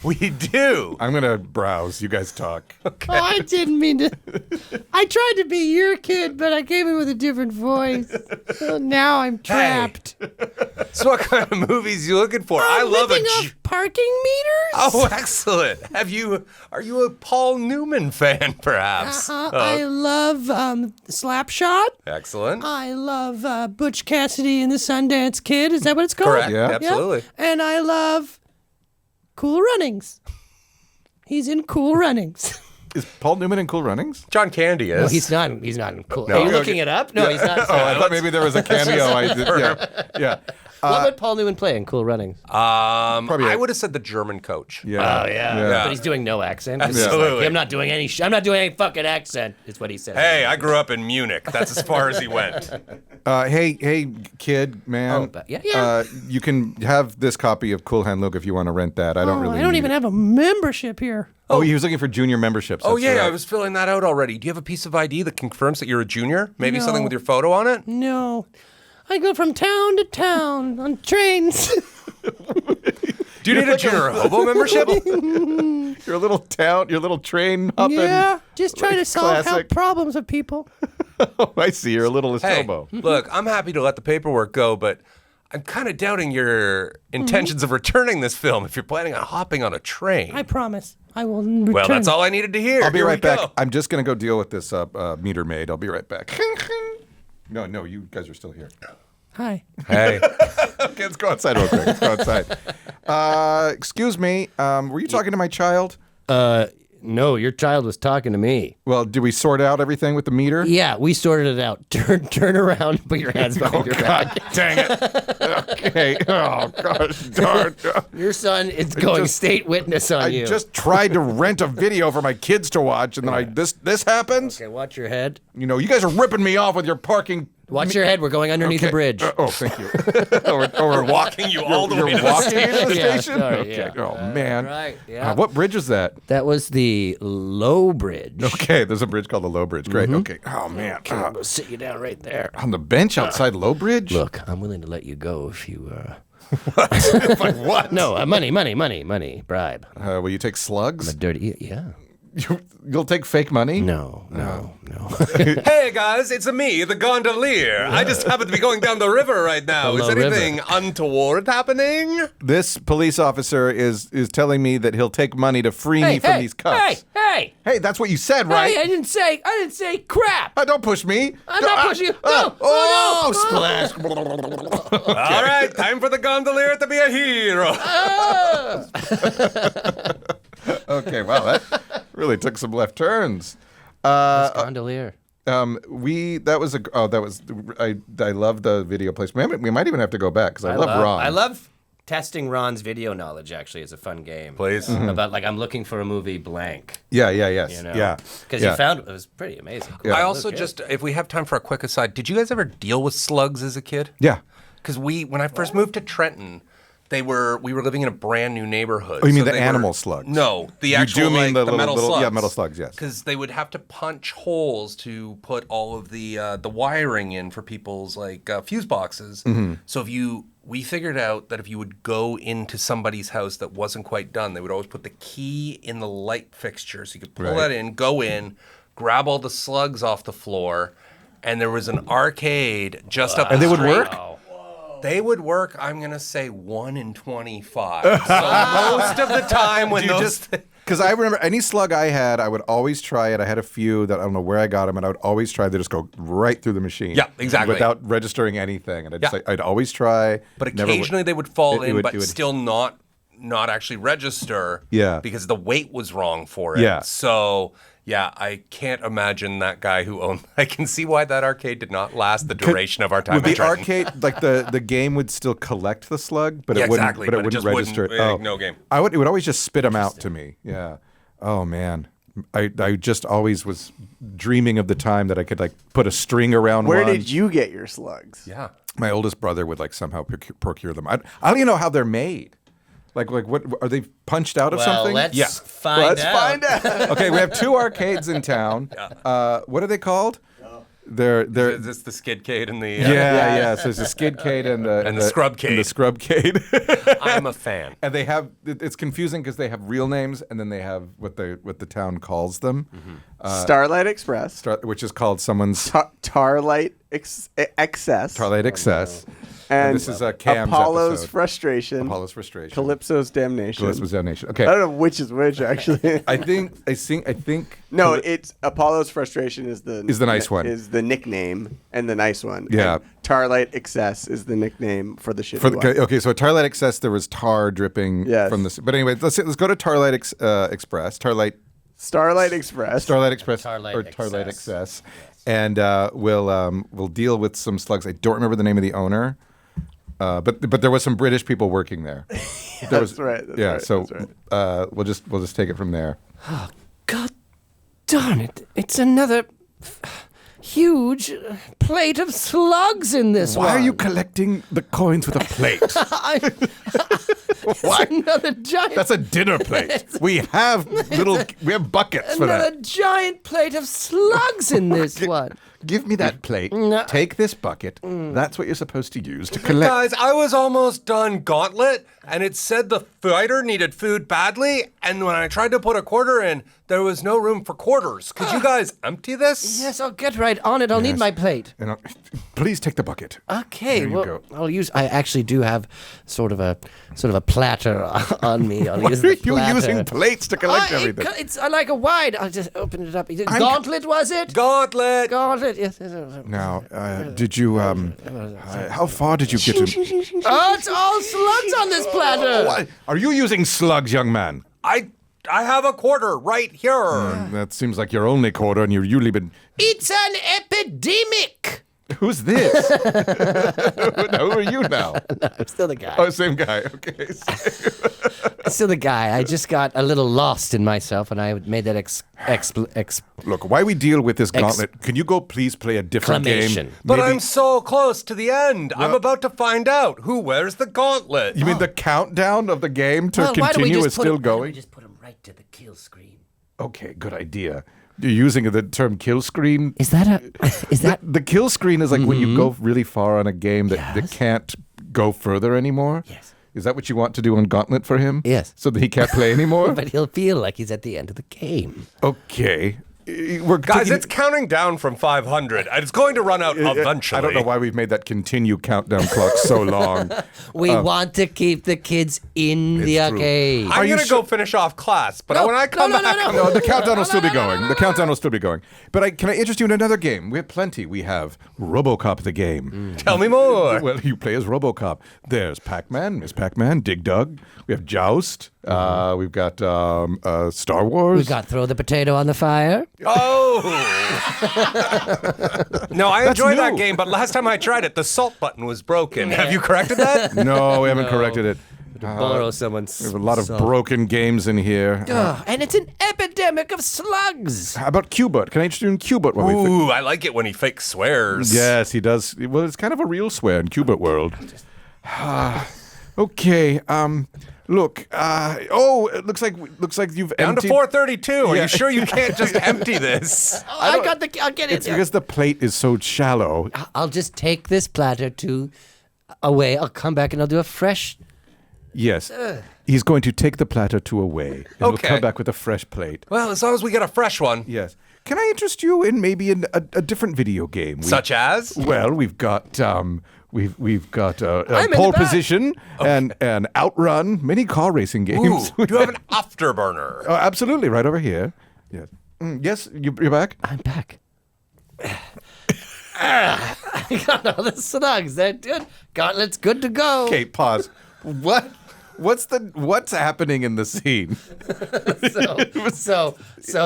We do. I'm going to browse. You guys talk. Oh, I didn't mean to. I tried to be your kid, but I came in with a different voice. So now I'm trapped. So what kind of movies you looking for? I love Ripping off parking meters? Oh, excellent. Are you a Paul Newman fan, perhaps? I love Slapshot. Excellent. I love Butch Cassidy and the Sundance Kid. Is that what it's called? Correct. Yeah. Absolutely. And I love Cool Runnings. He's in Cool Runnings. Is Paul Newman in Cool Runnings? John Candy is. No, he's not. He's not in Cool. No. Are you looking it up? No, he's not. Oh, I thought maybe there was a cameo. I did. Yeah. What would Paul Newman play in Cool Runnings? I would have said the German coach. Yeah. Yeah. But he's doing no accent. He's just Absolutely. like, I'm not doing any. I'm not doing any fucking accent. Is what he says. Hey, I grew up in Munich. That's as far as he went. Hey, kid, man. Oh, but- yeah. You can have this copy of Cool Hand Luke if you want to rent that. I don't really. I don't need even it. have a membership here. Oh, he was looking for junior memberships. Oh, That's yeah, right. I was filling that out already. Do you have a piece of ID that confirms that you're a junior? Maybe No. something with your photo on it? No, I go from town to town on trains. Do you need a junior hobo membership? Your little train hopping. Yeah, just trying to solve health classic. problems of people. Oh, I see. You're a little Hey, hobo. look, I'm happy to let the paperwork go, but I'm kind of doubting your intentions of returning this film if you're planning on hopping on a train. I promise. I will return. Well, that's all I needed to hear. I'll be Here we right back. go. I'm just gonna go deal with this meter maid. I'll be right back. No, you guys are still here. Hi. Hey. Okay, let's go outside real quick. Let's go outside. Excuse me. Were you talking to my child? No, your child was talking to me. Well, did we sort out everything with the meter? Yeah, we sorted it out. Turn around, put your hands behind your back. Dang it. Okay. Oh, gosh darn. Your son is going state witness on you. I just tried to rent a video for my kids to watch, and then this happens? Okay, watch your head. You know, you guys are ripping me off with your parking. Watch your head. We're going underneath the bridge. Thank you. We're Walking you all the way to the walking station. into the Yeah, station? sorry, Okay. yeah. Oh, man. Right, yeah. What bridge is that? That was the low bridge. Okay, there's a bridge called the Low Bridge. Great. Okay. Oh, man. Okay, I'm gonna sit you down right there. On the bench outside Low Bridge? Look, I'm willing to let you go if you. Like what? No, money, bribe. Will you take slugs? I'm a dirty. Yeah. You'll take fake money? No. Hey guys, it's me, the gondolier. I just happen to be going down the river right now. The Is low river. anything untoward happening? This police officer is telling me that he'll take money to free me from these cuffs. Hey! Hey, that's what you said, right? I didn't say crap. Don't push me. I'm not pushing you. No. Oh, no. splash. All right, time for the gondolier to be a hero. Okay, wow, that really took some left turns. Gondolier. I love the video placement. We might even have to go back because I love Ron. I love testing Ron's video knowledge. Actually, it's a fun game. Please. About like I'm looking for a movie blank. Yes, You know? yeah. Because yeah. you found it was pretty amazing. Cool. I also just, if we have time for a quick aside, did you guys ever deal with slugs as a kid? Yeah. Because when I first moved to Trenton, we were living in a brand new neighborhood. Oh, you mean so the they animal were, slugs? No, the You actual do mean like, the metal little- slugs. yeah, metal slugs, yes. Because they would have to punch holes to put all of the wiring in for people's like fuse boxes. Mm-hmm. So we figured out that if you would go into somebody's house that wasn't quite done, they would always put the key in the light fixture, so you could pull Right. that in, go in, grab all the slugs off the floor, and there was an arcade just up the And they would street. work? They would work, I'm going to say 1 in 25. So most of the time when those... Because I remember any slug I had, I would always try it. I had a few that I don't know where I got them, and I would always try. They just go right through the machine. Yeah, exactly. Without registering anything. And Yeah. I'd always try. But never would- occasionally they would fall it in, would- but it would- still not actually register. Yeah. Because the weight was wrong for it. Yeah. So, yeah, I can't imagine that guy who owned... I can see why that arcade did not last the duration of our time Would in the Trenton. arcade, like the game would still collect the slug, but Yeah, it wouldn't, exactly, but it but it wouldn't just register. wouldn't- no game. It would always just spit them out to me. Yeah. Oh man. I just always was dreaming of the time that I could like put a string around Where one. did you get your slugs? Yeah. My oldest brother would like somehow procure them. I don't even know how they're made. Like what are they punched out of Well, something? let's find Let's out. find out. Okay, we have 2 arcades in town. What are they called? They're Is this the skidcade and the... yeah. So there's a skidcade and the scrubcade. And the scrubcade. I'm a fan. And they have it's confusing because they have real names and then they have what the town calls them, Starlight Express. which is called someone's Tarlight Excess. Starlight Excess. And this is Cam's Apollo's episode. Frustration. Apollo's Frustration. Calypso's Damnation. Calypso's Damnation. I Okay. don't know which is which, actually. I think. No, it's Apollo's Frustration is the nice one. Is the nickname and the nice one. Yeah. And Tarlight Excess is the nickname for the shitty one. Okay, so at Tarlight Excess there was tar dripping Yes. from this. But anyway, let's go to Tarlight Express. Starlight Express. Starlight Express Tarlight or Tarlight Excess. Excess, and we'll deal with some slugs. I don't remember the name of the owner, but there was some British people working there. That's right. That's yeah, right, so that's right. we'll just take it from there. God darn it. It's another huge plate of slugs in this one. Why are you collecting the coins with a plate? Why? Another giant... That's a dinner plate. We have buckets for Another that. giant plate of slugs in this one. Give me that plate. No. Take this bucket. That's what you're supposed to use to collect. Guys, I was almost done Gauntlet, and it said the fighter needed food badly, and when I tried to put a quarter in, there was no room for quarters. Could you guys empty this? Yes, I'll get right on it. I'll need my plate. Please take the bucket. Okay, There you well, go. I'll use. I actually do have sort of a platter on me. I'll Why use are the you platter. using plates to collect I everything? It's I like a wide. I'll just open it up. Gauntlet was it? Gauntlet! Gauntlet. it. Yes. Now, did you? How far did you get? Oh, it's all slugs on this platter. What? Are you using slugs, young man? I have a quarter right here. That seems like your only quarter, and you've usually been. It's an epidemic. Who's this? Who are you now? No, I'm still the guy. Oh, same guy. Okay. I'm still the guy. I just got a little lost in myself, and I made that Look, why we deal with this gauntlet? Can you go please play a different game? Exclamation. But Maybe- I'm so close to the end. I'm about to find out who wears the gauntlet. You mean the countdown of the game to continue is still Why don't going? we just put him right to the kill screen? Okay, good idea. You're using the term kill screen. Is that The kill screen is like when you go really far on a game that can't go further anymore. Yes. Is that what you want to do on Gauntlet for him? Yes. So that he can't play anymore? But he'll feel like he's at the end of the game. Okay. Guys, it's counting down from 500, and it's going to run out eventually. I don't know why we've made that continue countdown clock so long. We want to keep the kids in the true. arcade. I'm going to go finish off class, but when I come back... No, the countdown will still be going. The countdown will still be going. But can I interest you in another game? We have plenty. We have RoboCop the game. Tell me more. Well, you play as RoboCop. There's Pac-Man, Miss Pac-Man, Dig Dug. We have Joust. We've got Star Wars. We've got throw the potato on the fire. Oh! No, I enjoy that new. game, but last time I tried it, the salt button was broken. Have you corrected that? No, we haven't corrected it. Borrow someone's. We have a lot of broken games in here. And it's an epidemic of slugs. How about Cubert? Can I interest you in Cubert? Ooh, I like it when he fake swears. Yes, he does. Well, it's kind of a real swear in Cubert world. Okay. Look. It looks like you've Down emptied. to 432. Are Yeah. you sure you can't just empty this? I'll get it. It's because the plate is so shallow. I'll just take this platter away. I'll come back and I'll do a fresh. Yes. He's going to take the platter to away. And we'll Okay. come back with a fresh plate. Well, as long as we get a fresh one. Yes. Can I interest you in maybe a different video game? Such as? Well, we've got we've got I'm in pole the back. position and outrun, many car racing games. Ooh, do you have an afterburner? Oh, absolutely, right over here. Yes. Yes, you're back. I'm back. I got all the slugs. They're good. Gauntlet's good to go. Okay, pause. What's happening in the scene? So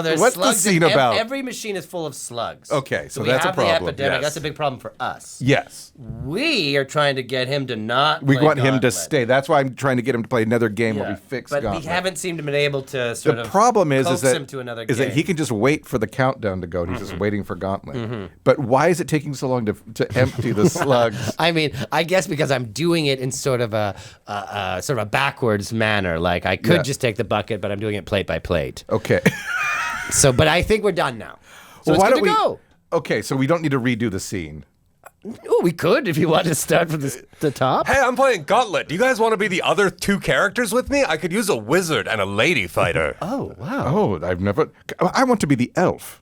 there's What's the slugs. scene about? Every machine is full of slugs. Okay, so we that's a have problem. The epidemic. Yes. That's a big problem for us. Yes. We are trying to get him to not. We play want him to Gauntlet. stay. That's why I'm trying to get him to play another game where we fix but Gauntlet. we haven't seemed to been able to sort The of problem is coax that him to another is game. that he can just wait for the countdown to go. And he's just waiting for Gauntlet. But why is it taking so long to empty the slugs? I mean, I guess because I'm doing it in sort of a backwards manner. Like I could Yeah. just take the bucket, but I'm doing it plate by plate. Okay. So, but I think we're done now. So Well, it's good to go. Okay, so we don't need to redo the scene. Oh, we could if you want to start from the top. Hey, I'm playing Gauntlet. Do you guys want to be the other two characters with me? I could use a wizard and a lady fighter. Oh, wow. Oh, I want to be the elf.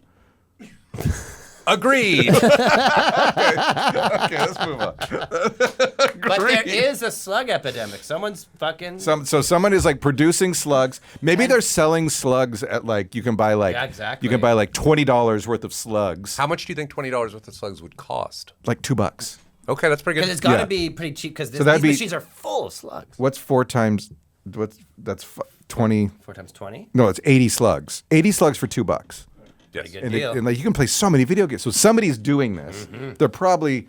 Agreed. Okay, let's move on. But there is a slug epidemic. Someone's fucking. So someone is like producing slugs. Maybe they're selling slugs at like you can buy like Yeah, exactly. you can buy like $20 worth of slugs, How much do you think $20 worth of slugs would cost? like $2. Okay, that's pretty Because good. it's got to Yeah. be pretty cheap because So that'd these be- machines are full of slugs. What's 4 times? That's 20? 4 times 20? No, it's 80 slugs. 80 slugs for $2. Yes. Good And, deal. and like you can play so many video games. So somebody's doing this. They're probably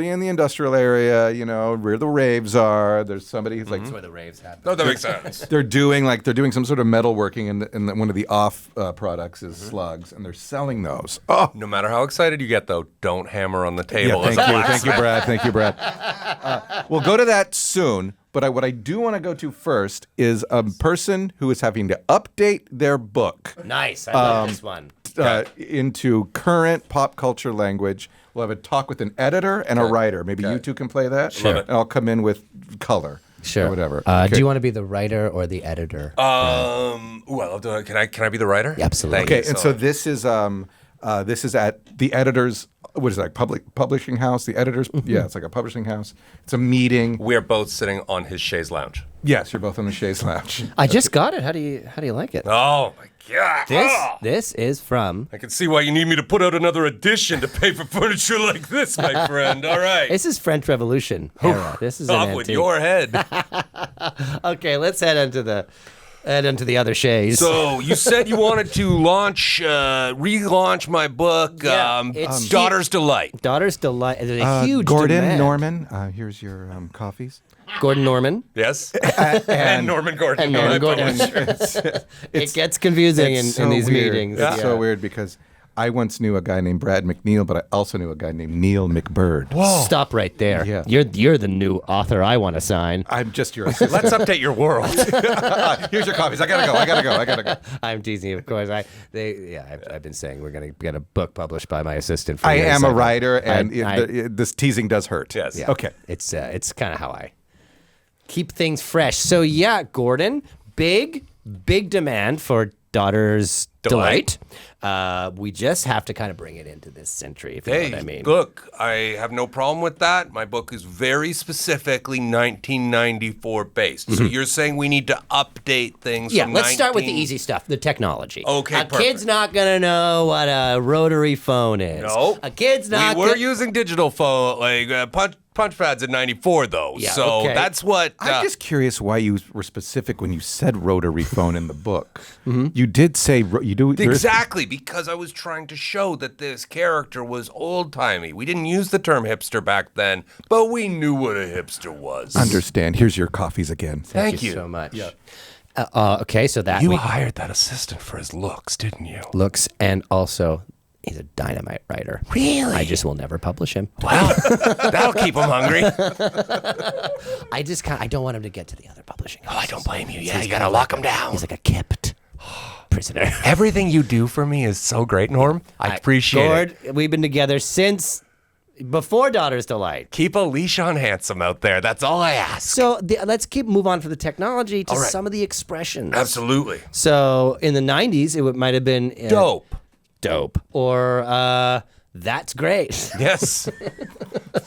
in the industrial area, you know, where the raves are. There's somebody who's like That's where the raves happen. No, that makes sense. they're doing some sort of metalworking, and one of the off products is slugs, and they're selling those. Oh, No matter how excited you get, though, don't hammer on the yeah, table. thank you, Brad. Thank you, Brad. We'll go to that soon. But what I do want to go to first is a person who is having to update their book Nice. I love this one. into current pop culture language. We'll have a talk with an editor and a writer. Maybe you two can play that. Sure. And I'll come in with color. Sure. Or whatever. Do Okay. you want to be the writer or the editor? Well, can I be the writer? Absolutely. Thank you Okay, and so this is This is at the editor's, what is it, like publishing house? The editor's, yeah, it's like a publishing house. It's a meeting. We're both sitting on his chaise lounge. Yes, you're both on the chaise lounge. I just got it. How do you like it? Oh my God! This is from. I can see why you need me to put out another edition to pay for furniture like this, my friend. All right. This is French Revolution era. This is an Off antique. with your head. Okay, let's head into the other chaise. So you said you wanted to relaunch my book, Yeah, it's Daughter's Delight. Daughter's Delight. There's a huge Gordon, demand. Norman, here's your coffees. Gordon Norman. Yes. And Norman Gordon. And Norman my Gordon. publisher. It gets confusing in these weird. meetings. It's Yeah. so weird because I once knew a guy named Brad McNeil, but I also knew a guy named Neil McBird. Stop right there. Yeah. You're the new author I want to sign. I'm just your assistant. Let's update your world. Here's your coffees. I gotta go. I'm teasing you, of course. I've been saying we're gonna get a book published by my assistant. For I years. am a writer, and I- this teasing does hurt. Yes. Yeah. Okay. It's kind of how I keep things fresh. So yeah, Gordon, big demand for Daughter's Delight. We just have to kind of bring it into this century, if you know what I mean. Look, I have no problem with that. My book is very specifically 1994 based. So you're saying we need to update things Yeah, from let's start with the easy stuff, the technology. Okay, A kid's not going to know what a rotary phone is. No. A kid's not We were gonna- using digital phone, like punch pads in 94, though. Yeah, so okay. that's what... I'm just curious why you were specific when you said rotary phone in the book. You did say you do there's- Exactly, because I was trying to show that this character was old-timey. We didn't use the term hipster back then, but we knew what a hipster was. Understand. Here's your coffees again. Thank you. so much. Okay, so that You we hired that assistant for his looks, didn't you? looks, and also he's a dynamite writer. Really? I just will never publish him. Well, that'll keep him hungry. I don't want him to get to the other publishing house. I don't blame you. Yeah, you gotta lock him down. He's like a kept prisoner. Everything you do for me is so great, Norm. I appreciate it. Gord, we've been together since before Daughter's Delight. Keep a leash on Handsome out there. That's all I ask. So let's move on from the technology to All right. some of the expressions. Absolutely. So in the 90s, it might have been Dope. or that's great. Yes.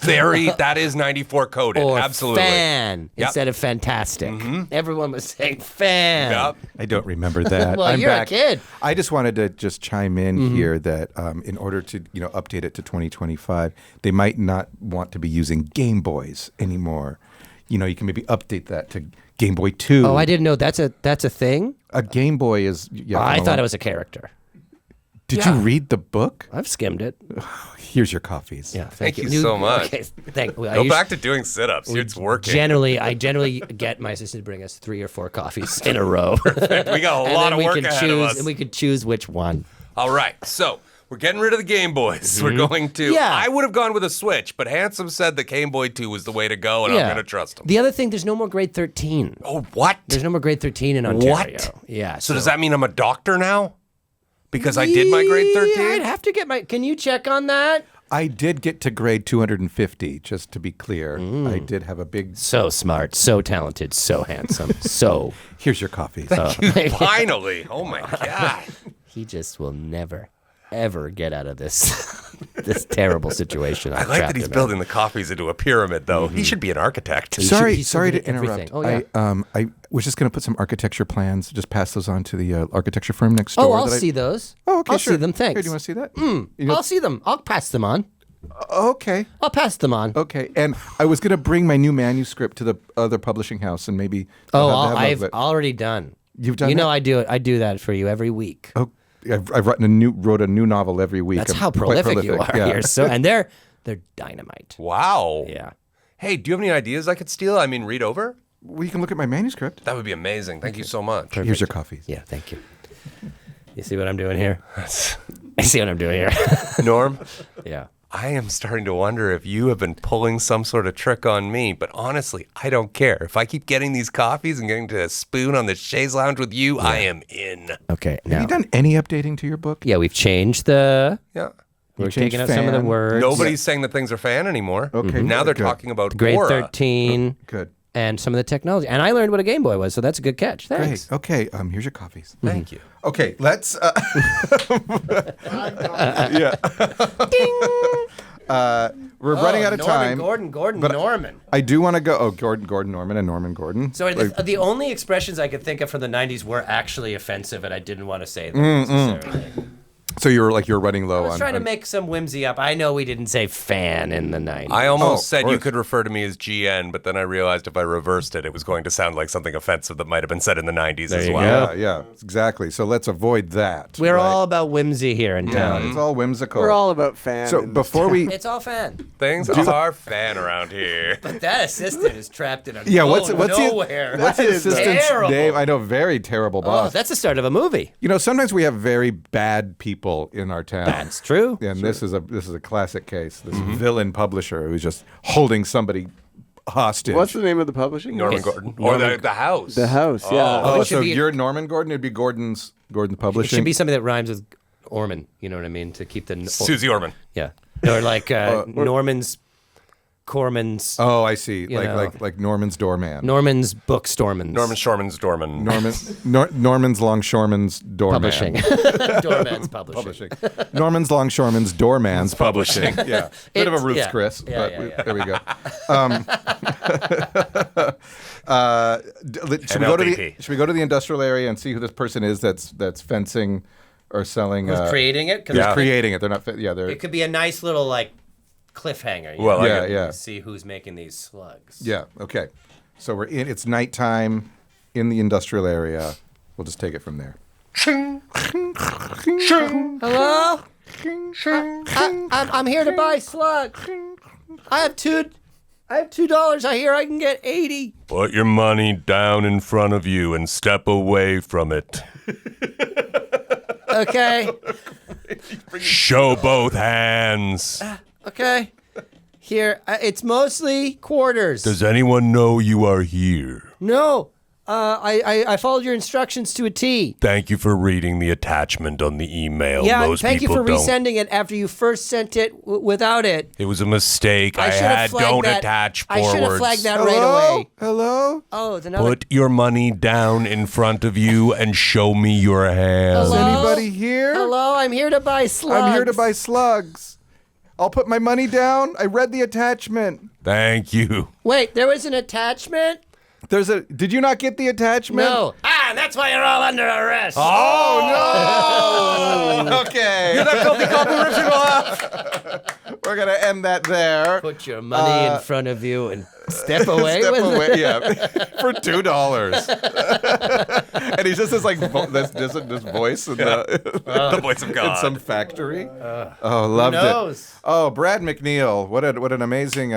That is 94 coded. Or Absolutely. fan Yep. instead of fantastic. Everyone was saying fan. Yep. I don't remember that. Well, I'm you're a back. kid. I just wanted to just chime in here that in order to update it to 2025, they might not want to be using Game Boys anymore. You can maybe update that to Game Boy 2. Oh, I didn't know that's a thing. A Game Boy is. Yeah, I thought it was a character. Did you read the book? I've skimmed it. Here's your coffees. Yeah, Thank you so much. Okay, Go back to doing sit-ups. It's working. I generally get my assistant to bring us 3 or 4 coffees in a row. We got a lot of work ahead of us. And we could choose which one. All right. So we're getting rid of the Game Boys. We're going to. Yeah. I would have gone with a Switch, but Handsome said the Game Boy 2 was the way to go, and I'm going to trust him. The other thing, there's no more grade 13. Oh, what? There's no more grade 13 in Ontario. What? Yeah. So does that mean I'm a doctor now? Because I did my grade 13? Yeah, I'd have to get my. Can you check on that? I did get to grade 250, just to be clear. I did have a big. So smart, so talented, so handsome, so. Here's your coffees. Finally. Oh, my God. He just will never, ever get out of this this terrible situation. I like that he's building the coffees into a pyramid, though. He should be an architect. Sorry he's still to good at interrupt. everything. Oh, yeah. I was just going to put some architecture plans, just pass those on to the architecture firm next door. Oh, I'll see those. Oh, okay, I'll sure. see them. Here, Thanks. do you want to see that? I'll see them. I'll pass them on. Okay. I'll pass them on. Okay. And I was going to bring my new manuscript to the other publishing house and maybe. I've already done. You've done You know, that? I do it. I do that for you every week. Oh, I've wrote a new novel every week. That's I'm how quite prolific you are. Yeah. You're so, and they're dynamite. Wow. Yeah. Hey, do you have any ideas I could steal? I mean, read over? Well, you can look at my manuscript. That would be amazing. Thank you so much. Here's your coffees. Yeah. Thank you. You see what I'm doing here? You see what I'm doing here? Norm, Yeah. I am starting to wonder if you have been pulling some sort of trick on me, but honestly, I don't care. If I keep getting these coffees and getting to spoon on the chaise lounge with you, I am in. Okay. Have Now. you done any updating to your book? Yeah, we've changed the. Yeah. We're changed taking out some of the fan. words. Nobody's saying that things are fan anymore. Okay, Now they're good. talking about Grade aura. 13. Good. and some of the technology. And I learned what a Game Boy was, so that's a good catch. Thanks. Great. Okay. Here's your coffees. Thank you. Okay. Let's. Yeah. We're running out of time. Gordon, but Norman. I do want to go. Oh, Gordon, Norman, and Norman Gordon. So the only expressions I could think of from the 90s were actually offensive, and I didn't want to say them necessarily. So you're running low I was on. trying to make some whimsy up. I know we didn't say fan in the 90s. I almost said you course. could refer to me as GN, but then I realized if I reversed it, it was going to sound like something offensive that might have been said in the 90s as you well. Yeah, exactly. So let's avoid that. We're right? all about whimsy here in Yeah, town. it's all whimsical. We're all about fan. So and- before we. It's all fan. Things are fan around here. But that assistant is trapped in a Yeah, what's nowhere. what's the That is assistant's terrible. name? I know, very terrible Oh, boss. that's the start of a movie. You know, sometimes we have very bad people in our town. That's true. And this is a classic case. This villain publisher who's just holding somebody hostage. What's the name of the publishing? Norman house? Gordon. Or the house. The house, yeah. Oh, It should so be- you're Norman Gordon? It'd be Gordon's It Publishing. should be something that rhymes with Orman. You know what I mean? To keep the Susie Orman. Yeah. Or like Norman's Corman's Oh, I see. know. Like Norman's doorman. Norman's Bookstorman's Norman Shorman's Dorman. Norman's Longshoreman's doorman. Publishing. Doorman's Publishing. Norman's Longshoreman's doorman's publishing. Yeah, bit of a It's- Ruth's yeah. Chris, Yeah, but yeah, yeah. there we go. Should we go to the industrial area and see who this person is that's fencing or selling? Who's creating it? 'Cause Who's creating it? They're not. They're. It could be a nice little like cliffhanger. You Well, know? I Yeah, get- yeah. See who's making these slugs. Yeah. Okay. So we're in. It's nighttime in the industrial area. We'll just take it from there. Hello? I'm here to buy slugs. I have $2. I hear I can get 80. Put your money down in front of you and step away from it. Okay. Show both hands. Okay. Here, it's mostly quarters. Does anyone know you are here? No. I followed your instructions to a T. Thank you for reading the attachment on the email. Yeah, Most thank you people for don't. resending it after you first sent it without it. It was a mistake. I should have had flagged don't that. attach I forwards. should have flagged that right away. Hello. Oh, it's another. Put your money down in front of you and show me your hands. Is Hello? anybody here? Hello, I'm here to buy slugs. I'm here to buy slugs. I'll put my money down. I read the attachment. Thank you. Wait, there was an attachment? Did you not get the attachment? No. And that's why you're all under arrest. Oh no! Okay. That filthy copy ripping off. We're gonna end that there. Put your money in front of you and step away Step with away, it. yeah, for $2. And he just has like this voice in The voice of in God. some factory. Oh, loved knows? it. Oh, Brad McNeil, what an amazing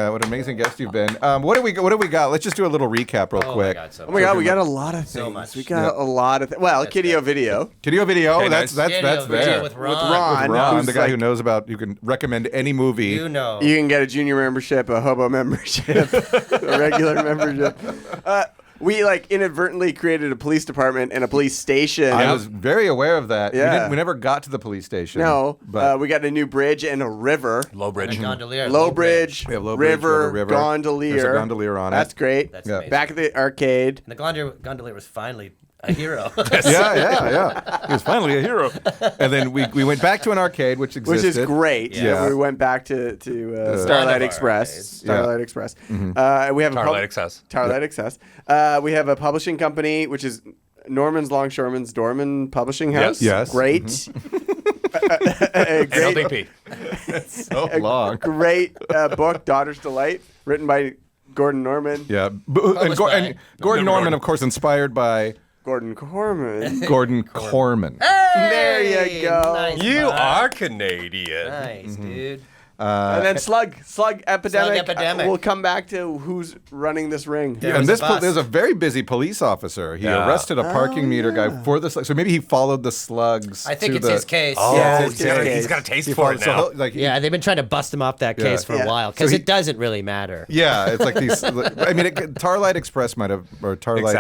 guest you've been. What do we got? Let's just do a little recap real Oh quick. my God, so Oh my God, we got a lot of things. So much. We got a lot of well, Kiddio Video. Video. Okay, that's nice. that's Video there. with With Ron. Ron. Ron, who's the guy like- who knows about, you can recommend any movie. You know. You can get a junior membership, a hobo membership, a regular membership. We like inadvertently created a police department and a police station. I was very aware of that. Yeah. We never got to the police station. no, but we got a new bridge and a river. Low bridge. Gondolier. Low bridge, we have low bridge, river, river. gondolier. There's a gondolier on it. That's great. That's Yeah. amazing. Back at the arcade. And the gondolier was finally a hero. yeah. He was finally a hero. And then we went back to an arcade, which existed. Which is great. Yeah. We went back to Starlight One of our Express. arcades. Starlight Express. We have a Starlight Excess. Starlight Excess. We have a publishing company, which is Norman's Longshoreman's Dorman Publishing House. Yes. Great. A great, NLDP. So long. great book, Daughter's Delight, written by Gordon Norman. Yeah. And Published by- Gordon Gordon. Norman, of course, inspired by Gordon Corman. Gordon Corman. There you go. Nice, You bud. are Canadian. Nice, dude. And then Slug Epidemic. Epidemic. We'll come back to who's running this ring. There And was this a bus. there's a very busy police officer. He Yeah. arrested a parking meter guy for the slugs. So maybe he followed the slugs. I think to it's the, his case. Oh, Yeah, he's it's his case. got a taste He for followed, it now. so like he- Yeah, they've been trying to bust him off that case for Yeah. a while So because he- it doesn't really matter. Yeah, it's like these. I mean, Tarlight Express might have, or Tarlight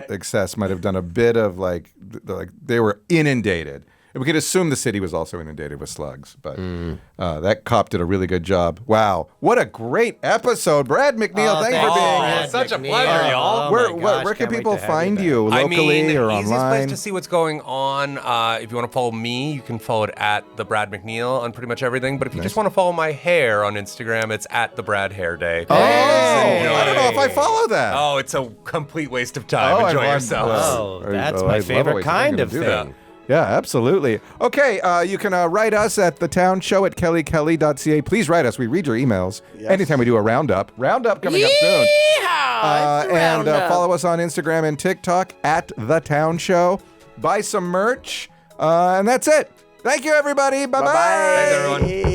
Excess. might have done a bit of like they were inundated we could assume the city was also inundated with slugs, but that cop did a really good job. Wow, what a great episode, Brad McNeil. Thank you for being here. Such a pleasure, y'all. Where can people find you locally or easiest online? place to see what's going on. If you want to follow me, you can follow it at the Brad McNeil on pretty much everything. But if you just want to follow my hair on Instagram, it's at the Brad Hair Day. Oh, I don't know if I follow that. Oh, it's a complete waste of time. Enjoy yourselves. Oh, that's my favorite kind of thing. Yeah, absolutely. Okay, you can write us at thetownshow@kellykelly.ca. Please write us. We read your emails anytime we do a roundup. Roundup coming up soon. And follow us on Instagram and TikTok at The Town Show. Buy some merch. And that's it. Thank you, everybody. Bye-bye. Bye-bye. Thanks, everyone.